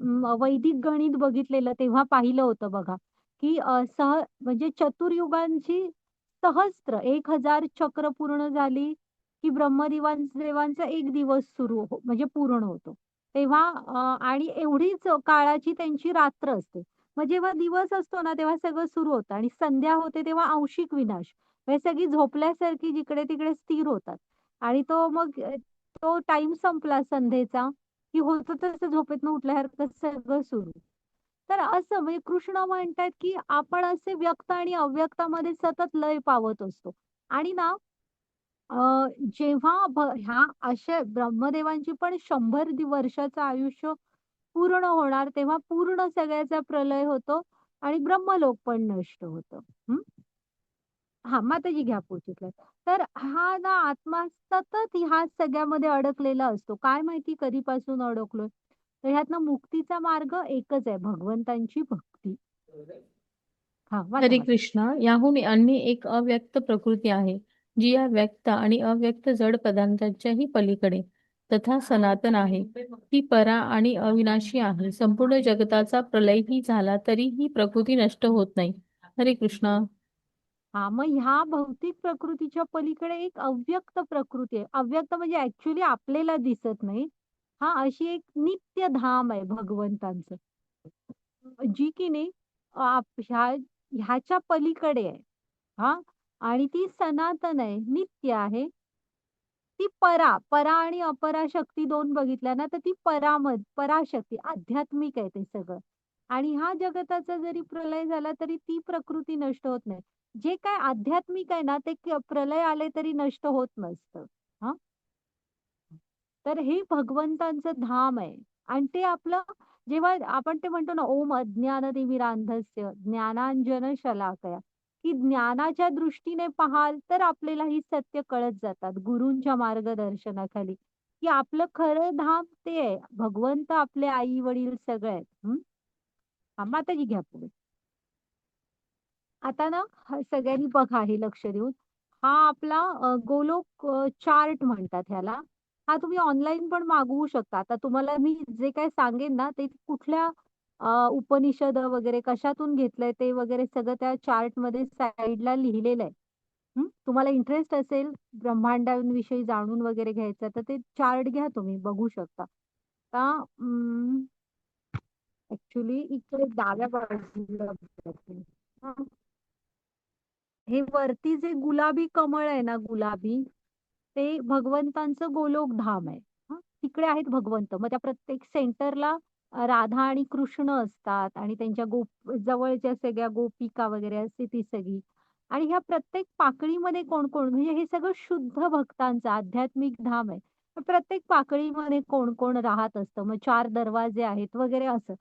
वैदिक गणित बघितलेलं तेव्हा पाहिलं होतं बघा, की म्हणजे चतुर्युगांची सहस्त्र 1000 चक्र पूर्ण झाली, की देवांचा एक दिवस म्हणजे पूर्ण होतो. तेव्हा आणि एवढीच काळाची त्यांची रात्र असते. मग जेव्हा दिवस असतो ना, तेव्हा सगळं सुरू होतं आणि संध्या होते तेव्हा आंशिक विनाश. म्हणजे सगळी झोपल्यासारखी जिकडे-तिकडे स्थिर होतात. आणि तो टाईम संपला संध्येचा, की होतं तसं झोपेतनं उठल्यासारखं सगळं सुरू. तर असं म्हणजे कृष्ण म्हणतात, की आपण असे व्यक्त आणि अव्यक्तामध्ये सतत लय पावत असतो. आणि ना जेव्हा ह्या अशा ब्रह्मदेवांची पण 100 वर्षाचं आयुष्य पूर्ण होणार, तेव्हा पूर्ण सगळ्याचा प्रलय होतो आणि ब्रह्मलोक पण नष्ट होतं. हां, माताजी घ्या पुढची स्लाईड. तर हा ना आत्मा सतत ह्या सगळ्यामध्ये अडकलेला असतो. काय माहिती कधीपासून अडकलोय. तर ह्यातनं मुक्तीचा मार्ग एकच आहे, भगवंतांची भक्ती. हां, वाचा हरे माता. कृष्णा. याहून अन्य एक अव्यक्त प्रकृती आहे, जी या व्यक्त आणि अव्यक्त जड पदार्थांच्याही पलीकडे तथा सनातन आहे. ती परा आणि अविनाशी आहे. संपूर्ण जगताचा प्रलयही झाला तरी ही प्रकृती नष्ट होत नाही. हरे कृष्णा. हां, मग ह्या भौतिक प्रकृतीच्या पलीकडे एक अव्यक्त प्रकृती आहे. अव्यक्त म्हणजे ॲक्चुअली आपल्याला दिसत नाही. हां, अशी एक नित्य धाम आहे भगवंतांचं. जी की नाही ह्याच्या पलीकडे आहे. हां, आणि ती सनातन आहे, नित्य आहे. ती परा आणि अपरा शक्ती 2 बघितल्या ना, तर ती पराशक्ती आध्यात्मिक आहे ते सगळं. आणि ह्या जगताचा जरी प्रलय झाला तरी ती प्रकृती नष्ट होत नाही. जे काय आध्यात्मिक आहे ना, ते प्रलय आले तरी नष्ट होत नसतं. हां. तर हे भगवंतांचं धाम आहे. आणि ते आपलं जेव्हा आपण ते म्हणतो ना, ओम अज्ञानतिमिरांधस्य ज्ञानांजन शलाकया. की ज्ञानाच्या दृष्टीने पाहाल तर आपल्याला ही सत्य कळत जातात गुरूंच्या मार्गदर्शनाखाली, की आपलं खरं धाम ते आहे. भगवंत आपले आई वडील सगळे आहेत. हा, माताजी घ्या पुढे. आता ना सगळ्यांनी बघा हे लक्ष देऊन. हा आपला गोलोक चार्ट म्हणतात ह्याला. हा तुम्ही ऑनलाईन पण मागवू शकता. आता तुम्हाला मी जे काही सांगेन ना ते कुठल्या उपनिषद वगैरे कशातून घेतलंय ते वगैरे सगळं त्या चार्टमध्ये साईडला लिहिलेलं आहे. तुम्हाला इंटरेस्ट असेल ब्रह्मांडाविषयी जाणून वगैरे घ्यायचं तर ते चार्ट घ्या, तुम्ही बघू शकता. आता ऍक्च्युली इकडे डाव्या बाजूला बघा तुम्ही. हं. हे वरती जे गुलाबी कमळ आहे ना, गुलाबी, ते भगवंतांचं गोलोक धाम आहे. हं. तिकडे आहेत भगवंत. मग त्या प्रत्येक सेंटरला राधा आणि कृष्ण असतात आणि त्यांच्या जवळच्या सगळ्या गोपिका वगैरे असते ती सगळी. आणि ह्या प्रत्येक पाकळीमध्ये कोण कोण, म्हणजे हे सगळं शुद्ध भक्तांचं आध्यात्मिक धाम आहे. प्रत्येक पाकळीमध्ये कोण कोण राहत असतं. मग 4 दरवाजे आहेत वगैरे असं.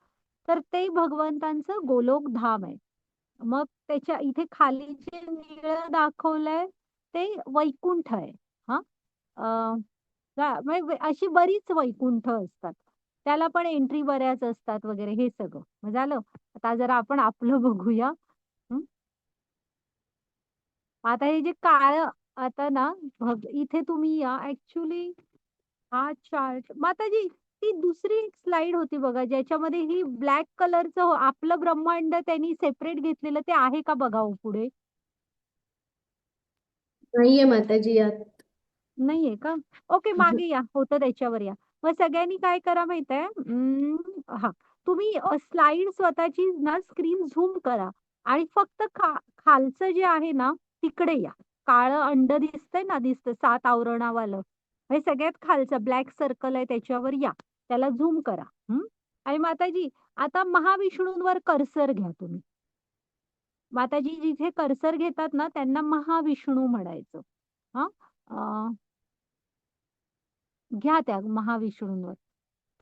तर ते भगवंतांचं गोलोक धाम आहे. मग त्याच्या इथे खाली जे निळं दाखवलंय ते वैकुंठ आहे. हा, म्हणजे अशी बरीच वैकुंठ असतात. त्याला पण एंट्री बऱ्याच असतात वगैरे हे सगळं. मग झालं. आता जरा आपण आपलं बघूया. हं. आता हे जे काळं, आता ना इथे तुम्ही या ऍक्च्युली हा चार्ट माताजी, ती दुसरी एक स्लाइड होती बघा ज्याच्यामध्ये ही ब्लॅक कलरचं आपलं ब्रह्मांड त्यांनी सेपरेट घेतलेलं ते आहे का बघा हो पुढे. नाहीये माताजी यात. नाहीये का? ओके, मागे या, होतं त्याच्यावर या. मग सगळ्यांनी काय करा माहितीये, हा, तुम्ही स्लाइड स्वतःची ना स्क्रीन झूम करा आणि फक्त खालचं जे आहे ना तिकडे या. काळं अंड दिसतंय ना, दिसतं 7 आवरणावालं, हे सगळ्यात खालचं ब्लॅक सर्कल आहे त्याच्यावर या. त्याला झूम करा. आणि माताजी, आता महाविष्णूंवर कर्सर घ्या तुम्ही. माताजी जिथे कर्सर घेतात ना त्यांना महाविष्णू म्हणायचं. हा, घ्या त्या महाविष्णूंवर.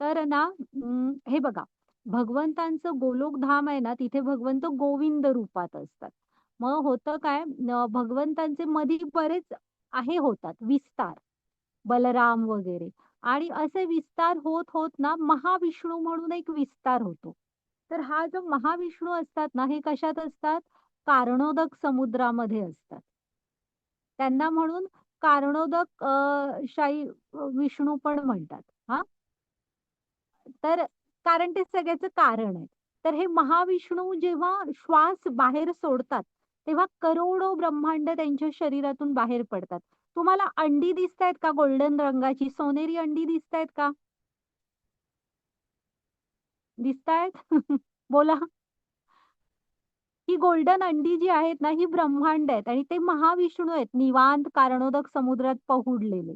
तर ना हे बघा, भगवंतांचं गोलोक धाम आहे ना, तिथे भगवंत गोविंद रूपात असतात. मग होतं काय, भगवंतांचे मध्ये बरेच होतात विस्तार, बलराम वगैरे. आणि असे विस्तार होत होत ना महाविष्णू म्हणून एक विस्तार होतो. तर हा जो महाविष्णू असतात ना, हे कशात असतात, कारणोदक समुद्रामध्ये असतात. त्यांना म्हणून कारणोदक शाही विष्णू पण म्हणतात. हा, तर कारण ते सगळ्याचं कारण आहे. तर हे महाविष्णू जेव्हा श्वास बाहेर सोडतात तेव्हा करोडो ब्रह्मांड त्यांच्या शरीरातून बाहेर पडतात. तुम्हाला अंडी दिसतायत का, गोल्डन रंगाची सोनेरी अंडी दिसतायत का, दिसतायत? बोला. ही गोल्डन अंडी जी आहेत ना ही ब्रह्मांड आहेत आणि ते महाविष्णू आहेत निवांत कारणोदक समुद्रात पहुडलेले.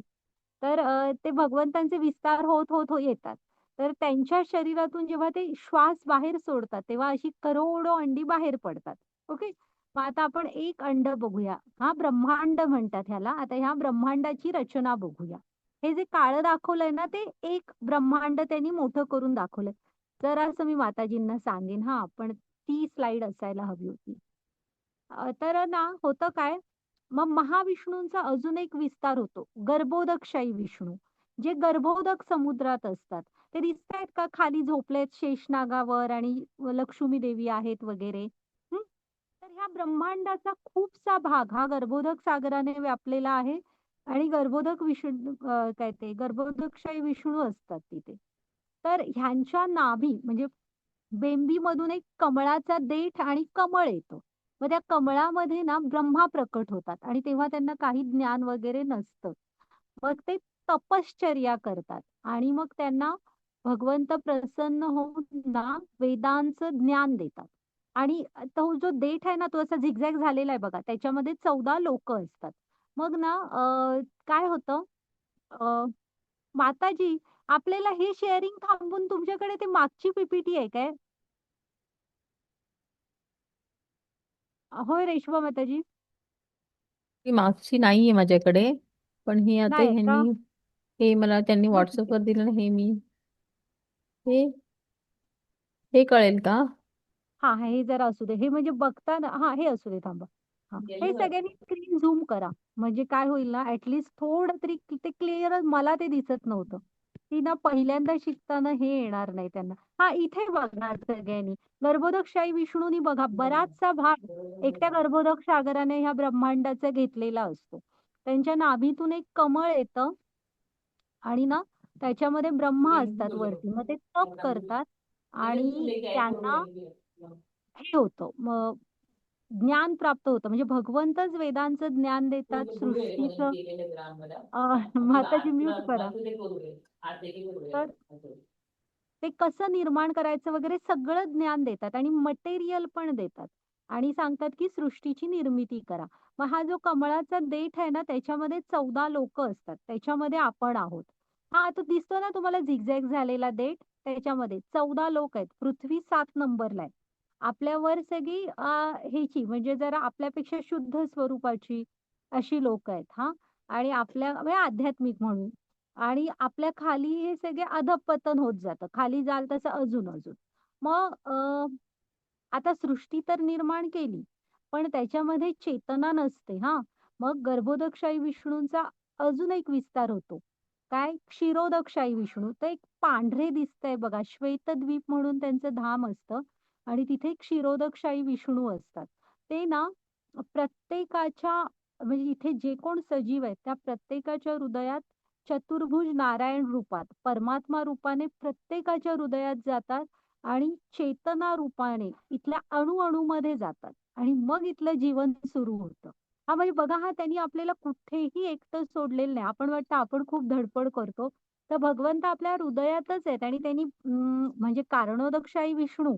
तर ते भगवंतांचे विस्तार होत होत येतात. तर त्यांच्या शरीरातून जेव्हा ते श्वास बाहेर सोडतात तेव्हा अशी करोडो अंडी बाहेर पडतात. ओके. मग आता आपण एक अंड बघूया. हा ब्रह्मांड म्हणतात ह्याला. आता ह्या ब्रह्मांडाची रचना बघूया. हे जे काळं दाखवलंय ना ते एक ब्रह्मांड त्यांनी मोठं करून दाखवलंय. जर असं मी माताजींना सांगेन, हा, पण ती स्लाइड असायला हवी होती. तर ना होतं काय, मग महाविष्णूंचा अजून एक विस्तार होतो, गर्भोदकशाही विष्णू, जे गर्भोदक समुद्रात असतात. ते दिसतायत का, खाली झोपलेत शेषनागावर आणि लक्ष्मी देवी आहेत वगैरे. तर ह्या ब्रह्मांडाचा खूपसा भाग हा गर्भोदक सागराने व्यापलेला आहे. आणि गर्भोदक विष्णू काय ते गर्भोदकशाही विष्णू असतात तिथे. तर ह्यांच्या नाभी म्हणजे बेंबीमधून एक कमळाचा देठ आणि कमळ येतं. मग त्या कमळामध्ये ना ब्रह्मा प्रकट होतात आणि तेव्हा त्यांना काही ज्ञान वगैरे नसतं. मग ते तपश्चर्या करतात आणि मग त्यांना भगवंत प्रसन्न होऊन ना वेदांचं ज्ञान देतात. आणि तो जो देठ आहे ना तो असा झिगझॅग झालेला आहे बघा, त्याच्यामध्ये 14 लोक असतात. मग ना काय होतं, माताजी, आपल्याला हे शेअरिंग थांबून तुमच्याकडे ते मागची पीपीटी आहे काय? होय रेशमा माताजी. ती मागची नाहीये माझ्याकडे, पण हे आता नाही आहे का? ह्यांनी हे मला त्यांनी मग ठीक आहे. व्हॉट्सअपवर दिलं ना, हे हे कळेल का? हा, हे जरा असू दे. हे म्हणजे बघताना, हा, हे असू दे, थांबा. हा हे सगळ्यांनी स्क्रीन झूम करा म्हणजे काय होईल ना ऍटलीस्ट थोडं तरी ते क्लिअर मला ते दिसत नव्हतं की ना पहिल्यांदा शिकताना हे येणार नाही त्यांना. हा इथे बघा सगळ्यांनी गर्भोदकशाही विष्णूनी बघा बराचसा भाग एकट्या गर्भोदक सागराने ह्या ब्रह्मांडाचा घेतलेला असतो. त्यांच्या नाभीतून एक कमळ येतं आणि ना त्याच्यामध्ये ब्रह्मा असतात वरती मग ते तप करतात आणि त्यांना हे होतं मग ज्ञान प्राप्त होतं म्हणजे भगवंतच वेदांचं ज्ञान देतात सृष्टीचं. माताजी म्यूट करा. तर ते कसं निर्माण करायचं वगैरे सगळं ज्ञान देतात आणि मटेरियल पण देतात आणि सांगतात की सृष्टीची निर्मिती करा. मग हा जो कमळाचा देठ आहे ना त्याच्यामध्ये 14 लोक असतात त्याच्यामध्ये आपण आहोत. हा तो दिसतो ना तुम्हाला झिगझॅग झालेला देठ त्याच्यामध्ये 14 लोक आहेत. पृथ्वी 7 नंबरला आहे. आपल्यावर सगळी ह्याची म्हणजे जरा आपल्यापेक्षा शुद्ध स्वरूपाची अशी लोक आहेत हा आणि आपल्या म्हणजे आध्यात्मिक म्हणून आणि आपल्या खाली हे सगळे अधःपतन होत जातं खाली जाल तसं अजून अजून मग आता सृष्टी तर निर्माण केली पण त्याच्यामध्ये चेतना नसते हा मग गर्भोदकशाही विष्णूंचा अजून एक विस्तार होतो. काय क्षीरोदकशाही विष्णू तर एक पांढरे दिसतंय बघा श्वेतद्वीप म्हणून त्यांचं धाम असतं आणि तिथे क्षीरोदकशाही विष्णू असतात. ते ना प्रत्येकाच्या म्हणजे इथे जे कोण सजीव आहेत त्या प्रत्येकाच्या हृदयात चतुर्भुज नारायण रूपात परमात्मा रूपाने प्रत्येकाच्या हृदयात जातात आणि चेतना रूपाने इथल्या अणुमध्ये जातात आणि मग इथलं जीवन सुरू होतं. हा म्हणजे बघा हा त्यांनी आपल्याला कुठेही एकटं सोडलेलं नाही. आपण वाटतं आपण खूप धडपड करतो तर भगवंत आपल्या हृदयातच आहेत आणि त्यांनी म्हणजे कारणोदकशाही विष्णू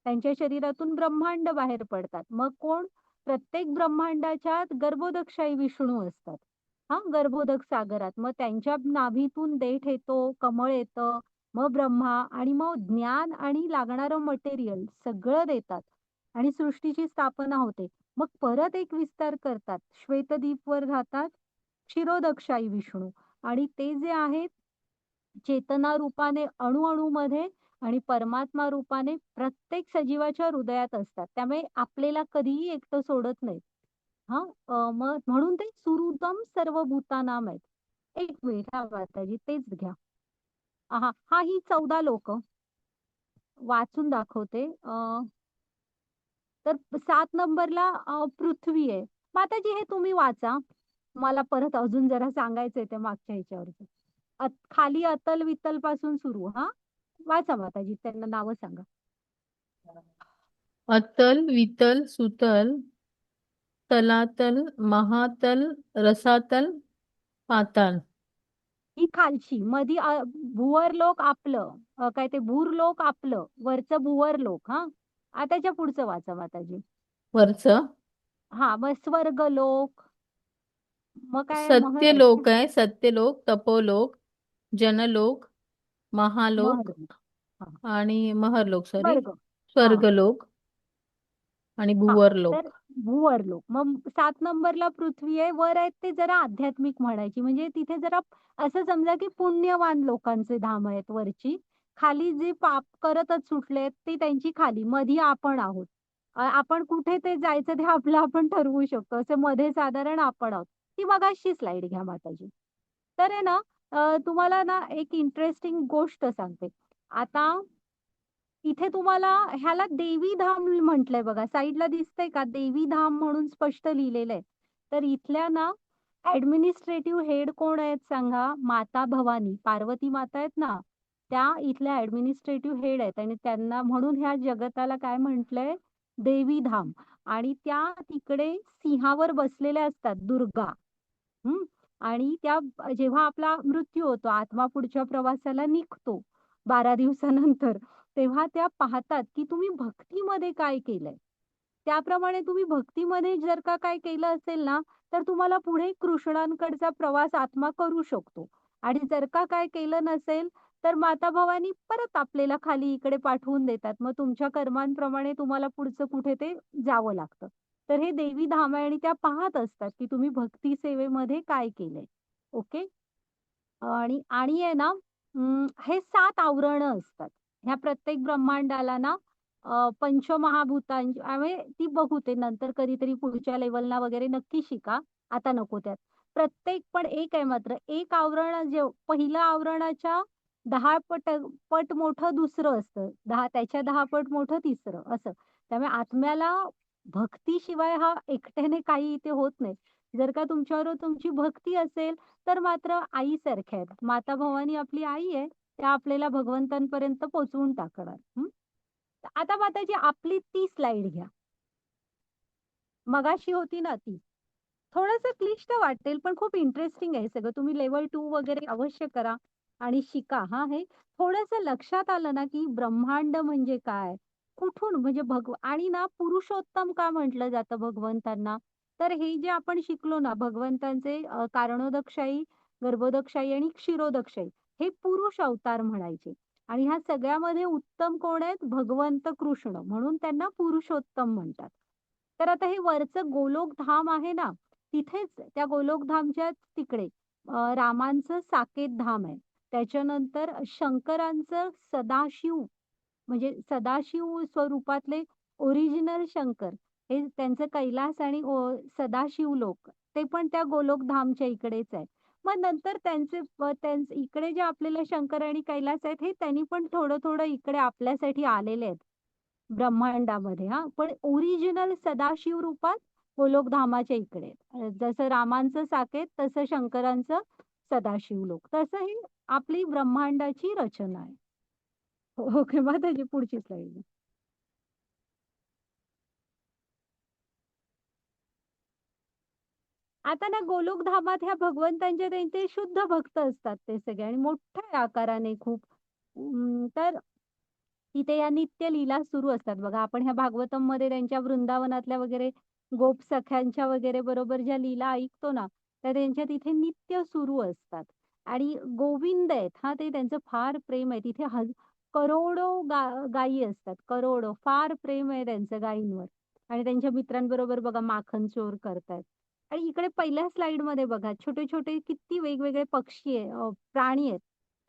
त्यांच्या शरीरातून ब्रह्मांड बाहेर पडतात. मग कोण प्रत्येक ब्रह्मांडाच्या गर्भोदकशाही विष्णू असतात. हा गर्भोदक सागरात मग त्यांच्या नाभीतून देठ येतो कमळ येतं मग ब्रह्मा आणि मग ज्ञान आणि लागणारं मटेरियल सगळं देतात आणि सृष्टीची स्थापना होते. मग परत एक विस्तार करतात श्वेतद्वीपवर राहतात क्षीरोदकशाही विष्णू आणि ते जे आहेत चेतना रूपाने अणुमध्ये आणि परमात्मा रूपाने प्रत्येक सजीवाच्या हृदयात असतात त्यामुळे आपल्याला कधीही एकटं सोडत नाहीत. हा मग म्हणून ते सुहृदम सर्व भूतानाम आहेत. एक मिनिट हा माताजी तेच घ्या. हा हा ही 14 लोक वाचून दाखवते. तर 7 नंबरला पृथ्वी आहे. माताजी हे तुम्ही वाचा. मला परत अजून जरा सांगायचंय ते मागच्या ह्याच्यावरती. खाली अतल वितल पासून सुरू हा वाचा माताजी त्यांना नावं सांगा. अतल वितल सुतल तलातल महातल रसातल पाताल. ही खालची मधी भुवर लोक आपलं काय ते भूर लोक आपलं वरचं भुवर लोक हा आताच्या पुढचं वाचा माताजी. वरचं हा मग स्वर्ग लोक मग काय सत्यलोक आहे. सत्यलोक तपोलोक जनलोक महालोक महर हा आणि महरलोक सॉरी स्वर्ग हा स्वर्गलोक आणि हा तर भुवरलोक. भूवर लोक मग 7 नंबरला पृथ्वी आहे वर आहेत ते जरा आध्यात्मिक म्हणायची म्हणजे तिथे जरा असं समजा की पुण्यवान लोकांचे धाम आहेत वरची खाली जे पाप करतच सुटले ते त्यांची खाली मधी आपण आहोत. आपण कुठे ते जायचं ते आपलं आपण ठरवू शकतो असं मध्ये साधारण आपण आहोत. ती मगाशी स्लाइड घ्या माताजी. तर आहे ना तुम्हाला ना एक इंटरेस्टिंग गोष्ट सांगते. आता इथे तुम्हाला ह्याला देवी धाम म्हटलंय बघा साईडला दिसतंय का देवी धाम म्हणून स्पष्ट लिहिलेलं आहे. तर इथल्या ना ऍडमिनिस्ट्रेटिव्ह हेड कोण आहेत सांगा. माता भवानी पार्वती माता आहेत ना त्या इथल्या ऍडमिनिस्ट्रेटिव्ह हेड आहेत आणि त्यांना म्हणून ह्या जगताला काय म्हटलंय देवी धाम आणि त्या तिकडे सिंहावर बसलेल्या असतात दुर्गा. हम्म आणि त्या जेव्हा आपला मृत्यू होतो आत्मा पुढच्या प्रवासाला निघतो 12 दिवसानंतर तेव्हा त्या पाहतात की तुम्ही भक्तीमध्ये काय केलंय. त्याप्रमाणे तुम्ही भक्तीमध्ये जर का काय केलं असेल ना तर तुम्हाला पुढे कृष्णांकडचा प्रवास आत्मा करू शकतो आणि जर का काय केलं नसेल तर माता भवानी परत आपल्याला खाली इकडे पाठवून देतात मग तुमच्या कर्मांप्रमाणे तुम्हाला पुढचं कुठे ते जावं लागतं. तर हे देवी धाम आहे आणि त्या पाहत असतात की तुम्ही भक्ती सेवेमध्ये काय केलंय. ओके आणि आणि आहे ना हे 7 आवरणं असतात. ह्या प्रत्येक ब्रह्मांडाला ना पंचमहाभूतांची आम्ही ती बघू ते नंतर कधीतरी पुढच्या लेवलला वगैरे नक्की शिका. आता नको त्यात. प्रत्येक पण एक आहे मात्र एक आवरण जे पहिलं आवरणाच्या 10 पट मोठं दुसरं असतं. त्याच्या 10 पट मोठं तिसरं असं. त्यामुळे आत्म्याला भक्तीशिवाय हा एकट्याने काही इथे होत नाही. जर का तुमच्यावर तुमची भक्ती असेल तर मात्र आईसारख्या आहेत. माता भवानी आपली आई आहे. त्या आपल्याला भगवंतांपर्यंत पोहोचवून टाकणार. आता माताजी आपली ती स्लाइड घ्या. मगाशी होती ना ती. थोडंसं क्लिष्ट वाटेल पण खूप इंटरेस्टिंग आहे सगळं. तुम्ही लेव्हल 2 वगैरे अवश्य करा आणि शिका. हे थोडंसं लक्षात आलं ना की ब्रह्मांड म्हणजे काय? कुठून म्हणजे आणि ना पुरुषोत्तम का म्हटलं जातं भगवंतांना? तर हे जे आपण शिकलो ना भगवंतांचे कारणोदकशाही, गर्भोदकशाही आणि क्षीरोदकशाही हे पुरुष अवतार म्हणायचे. आणि ह्या सगळ्यामध्ये उत्तम कोण आहेत? भगवंत कृष्ण. म्हणून त्यांना पुरुषोत्तम म्हणतात. तर आता हे वरचं गोलोक धाम आहे ना, तिथेच त्या गोलोक धामच्या तिकडे रामांचं साकेत धाम आहे. त्याच्यानंतर शंकरांचं सदाशिव म्हणजे सदाशिव स्वरूपातले ओरिजिनल शंकर हे त्यांचं कैलास आणि सदाशिव लोक ते पण त्या गोलोक धामच्या इकडेच आहे. मग नंतर त्यांचे इकडे जे आपल्याला शंकर आणि कैलास आहेत हे त्यांनी पण थोडं थोडं इकडे आपल्यासाठी आलेले आहेत ब्रह्मांडामध्ये. पण ओरिजिनल सदाशिव रूपात गोलोकधामाच्या इकडे आहेत. जसं रामांचं साकेत तसं शंकरांचं सदाशिव लोक तसं ही आपली ब्रह्मांडाची रचना आहे. ओके मग त्याची पुढची स्लाइड. आता ना गोलोकधामात ह्या भगवंतांचे त्यांचे शुद्ध भक्त असतात ते सगळे आणि मोठ्या आकाराने खूप तर तिथे या नित्य लीला सुरू असतात बघा. आपण ह्या भागवतम मध्ये त्यांच्या वृंदावनातल्या वगैरे गोप सख्यांच्या वगैरे बरोबर ज्या लीला ऐकतो ना त्या त्यांच्या तिथे नित्य सुरू असतात. आणि गोविंद आहेत ते त्यांचं फार प्रेम आहे. तिथे करोडो गायी असतात. करोडो फार प्रेम आहे त्यांचं गायींवर. आणि त्यांच्या मित्रांबरोबर बघा माखन चोर करतायत. आणि इकडे पहिल्या स्लाइड मध्ये बघा छोटे छोटे किती वेगवेगळे पक्षी आहे प्राणी आहेत.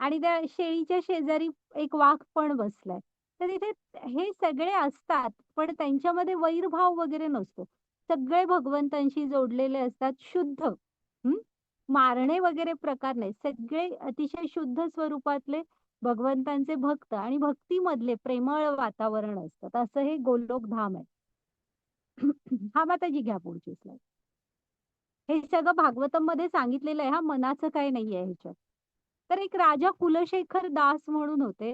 आणि त्या शेळीच्या शेजारी एक वाघ पण बसलाय. तर इथे हे सगळे असतात पण त्यांच्यामध्ये वैरभाव वगैरे नसतो. सगळे भगवंतांशी जोडलेले असतात शुद्ध. मारणे वगैरे प्रकार नाही. सगळे अतिशय शुद्ध स्वरूपातले भगवंतांचे भक्त आणि भक्तीमधले प्रेमळ वातावरण असतात. असं हे गोलोक धाम आहे. माताजी घ्या पुढची स्लाइड. हे सगळं भागवतम मध्ये सांगितलेलं आहे. मनाचं काही नाहीये ह्याच्यात. तर एक राजा कुलशेखर दास म्हणून होते.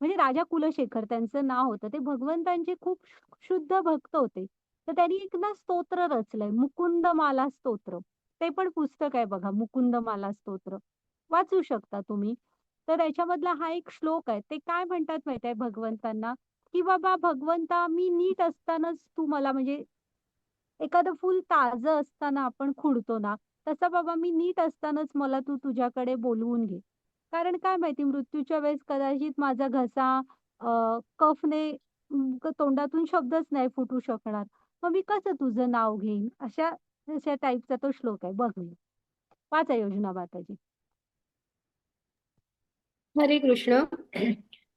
म्हणजे राजा कुलशेखर त्यांचं नाव होतं. ते भगवंतांचे खूप शुद्ध भक्त होते. तर त्यांनी एक ना स्तोत्र रचलंय मुकुंदमाला स्तोत्र. ते पण पुस्तक आहे बघा मुकुंदमाला स्तोत्र. वाचू शकता तुम्ही. तर त्याच्यामधला हा एक श्लोक आहे. ते काय म्हणतात माहिती आहे भगवंतांना की बाबा भगवंता मी नीट असतानाच तू मला म्हणजे एखादं फुल ताजं असताना आपण खुडतो ना तसं बाबा मी नीट असतानाच मला तू तुझ्याकडे बोलवून घे. कारण काय माहिती मृत्यूच्या वेळेस कदाचित माझा घसा कफने तोंडातून शब्दच नाही फुटू शकणार. मग मी कसं तुझं नाव घेईन अशा अशा टाईपचा तो श्लोक आहे बघ. वाचा योजना माताजी. हरे कृष्ण.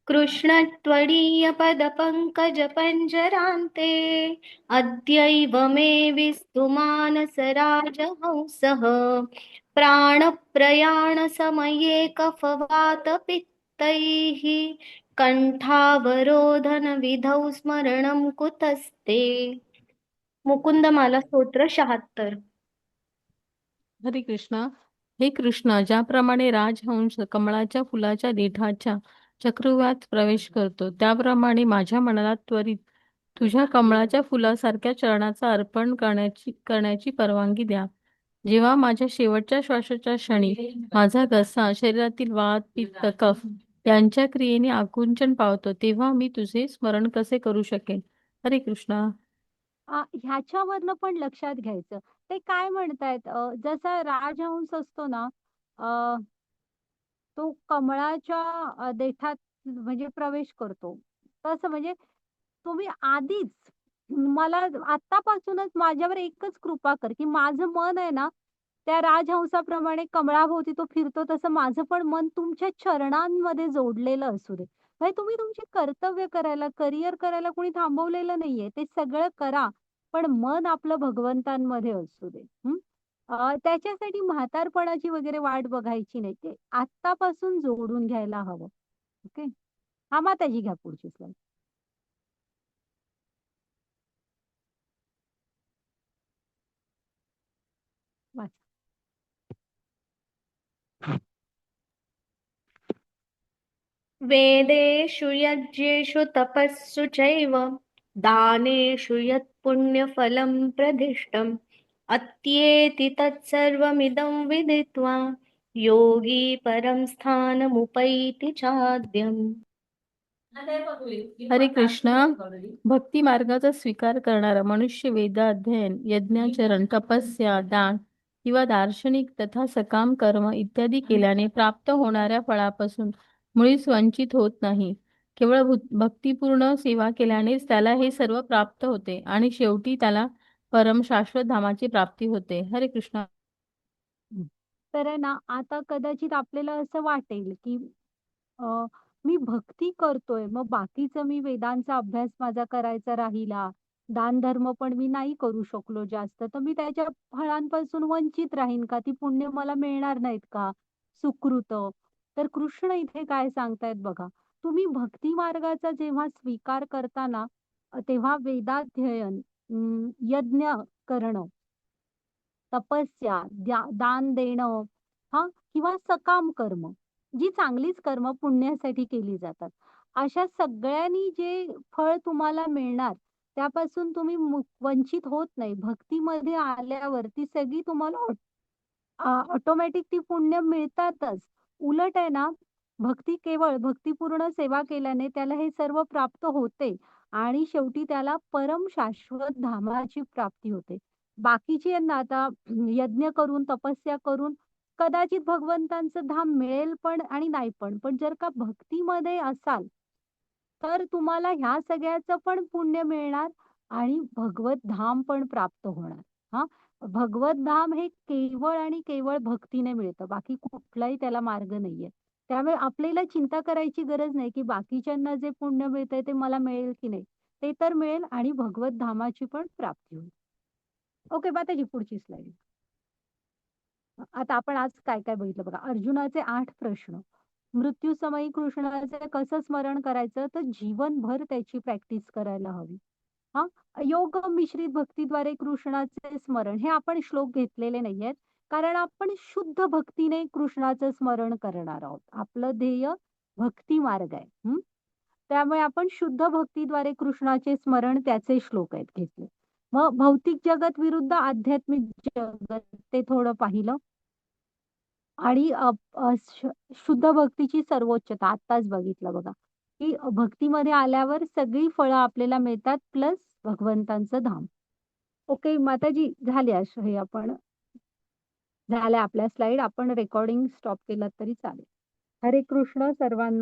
कृष्ण त्वदीय पद पंकज पंजरान्ते अद्यैव मे विस्तुमानस राजहंसः प्राणप्रयाण समये कफवात पित्तैः कंठावरोधन विधौ स्मरणं कुतस्ते. मुकुंदमाला स्तोत्र 76. हरे कृष्णा. हे कृष्णा, ज्याप्रमाणे राजहंस कमळाच्या फुलाच्या देठाच्या चक्रव्यूहात प्रवेश करतो त्याप्रमाणे माझ्या मनाला त्वरित तुझ्या कमळाच्या फुलासारख्या चरणाचा अर्पण करण्याची परवानगी द्या. जेव्हा माझ्या शेवटच्या श्वासाच्या क्षणी माझा घसा शरीरातील वात पित्त कफ यांच्या क्रियेने आकुंचन पावतो तेव्हा मी तुझे स्मरण कसे करू शकेन. हरे कृष्णा. ह्याच्यावरनं पण लक्षात घ्यायचं. ते काय म्हणतायत जसा राजहंस असतो ना तो कमळाच्या देठात म्हणजे प्रवेश करतो. तसं म्हणजे तुम्ही आधीच मला आतापासूनच माझ्यावर एकच कृपा कर की माझं मन आहे ना त्या राजहंसाप्रमाणे कमळाभोवती तो फिरतो तसं माझं पण मन तुमच्या चरणांमध्ये जोडलेलं असू दे. म्हणजे तुम्ही तुमची कर्तव्य करायला, करिअर करायला कोणी थांबवलेलं नाहीये. ते सगळं करा, पण मन आपलं भगवंतांमध्ये असू दे. त्याच्यासाठी म्हातारपणाची वगैरे वाट बघायची नाही. ते आत्तापासून जोडून घ्यायला हवं. ओके. हां, माताजी घ्या पुढची स्लाईड. वाचा. वेदेषु यज्ञेषु तपस्सु चैव दानेषु यत्पुण्यफलं प्रदिष्टम् अत्येति तत्सर्वमिदं विदित्वा योगी परं स्थानमुपैति चाद्यम्. हरे कृष्ण. भक्ती मार्गाचा स्वीकार करणारा मनुष्य वेदाध्ययन, यज्ञाचरण, तपस्या, दान किंवा दार्शनिक तथा सकाम कर्म इत्यादी केल्याने प्राप्त होणाऱ्या फळापासून मुळीच वंचित होत नाही. केवळ भक्तिपूर्ण सेवा केल्यानेच त्याला हे सर्व प्राप्त होते आणि शेवटी त्याला परम शाश्वत धामाची प्राप्ती होते. हरे कृष्ण. तर आहे ना, आता कदाचित आपल्याला असं वाटेल, की अ, मी भक्ती करतोय, मग बाकीचं मी वेदांचा अभ्यास माझा करायचा राहिला, दानधर्म पण मी नाही करू शकलो जास्त, तर मी त्याच्या फळांपासून वंचित राहीन का? ती पुण्य मला मिळणार नाहीत का? सुकृत. तर कृष्ण इथे काय सांगतायत बघा, तुम्ही भक्ती मार्गाचा जेव्हा स्वीकार करता ना, तेव्हा वेदाध्ययन, यज्ञ करणं, तपस्या, दान देणं, हां, किंवा सकाम कर्म, जी चांगलीच कर्म पुण्यासाठी केली जातात. अशा सगळ्यांनी जे फळ तुम्हाला मिळणार, त्यापासून तुम्ही वंचित होत नाही. भक्तीमध्ये आल्यावर ती सगळी तुम्हाला ऑटोमॅटिक ती पुण्य मिळतातच. उलट आहे ना, केवळ भक्तिपूर्ण सेवा केल्याने त्याला हे सर्व प्राप्त होते आणि शेवटी त्याला परम शाश्वत धामाची प्राप्ती होते. बाकीची आहे ना, आता यज्ञ करून, तपस्या करून कदाचित भगवंतांचं धाम मिळेल पण आणि नाही पण. पण जर का भक्तीमध्ये असाल, तर तुम्हाला ह्या सगळ्याचं पण पुण्य मिळणार आणि भगवत धाम पण प्राप्त होणार. हां. भगवत धाम हे केवळ आणि केवळ भक्तीने मिळतं. बाकी कुठलाही त्याला मार्ग नाहीये. त्यामुळे आपल्याला चिंता करायची गरज नाही, की बाकीच्यांना जे पुण्य मिळतंय ते मला मिळेल की नाही. ते तर मिळेल आणि भगवत धामाची पण प्राप्ती होईल. ओके, माताजी पुढची स्लाईड. आता आपण आज काय-काय बघितलं बघा. अर्जुनाचे 8 प्रश्न. मृत्यूसमयी कृष्णाचे कसं स्मरण करायचं, तर जीवनभर त्याची प्रॅक्टिस करायला हवी. हां, योग मिश्रित भक्तीद्वारे कृष्णाचे स्मरण, हे आपण श्लोक घेतलेले नाहीयेत. कारण आपण शुद्ध भक्तीने कृष्णाचं स्मरण करणार आहोत. आपलं ध्येय भक्ती मार्ग आहे. त्यामुळे आपण शुद्ध भक्तीद्वारे कृष्णाचे स्मरण, त्याचे श्लोक आहेत घेतले. मग भौतिक जगत विरुद्ध आध्यात्मिक जगत, ते थोडं पाहिलं. आणि शुद्ध भक्तीची सर्वोच्चता आत्ताच बघितलं बघा, की भक्तीमध्ये आल्यावर सगळी फळं आपल्याला मिळतात प्लस भगवंतांचं धाम. ओके माताजी, झाले हे आपण झाल्या आपल्या स्लाईड. आपण रेकॉर्डिंग स्टॉप केलं तरी चालेल. हरे कृष्ण सर्वांना.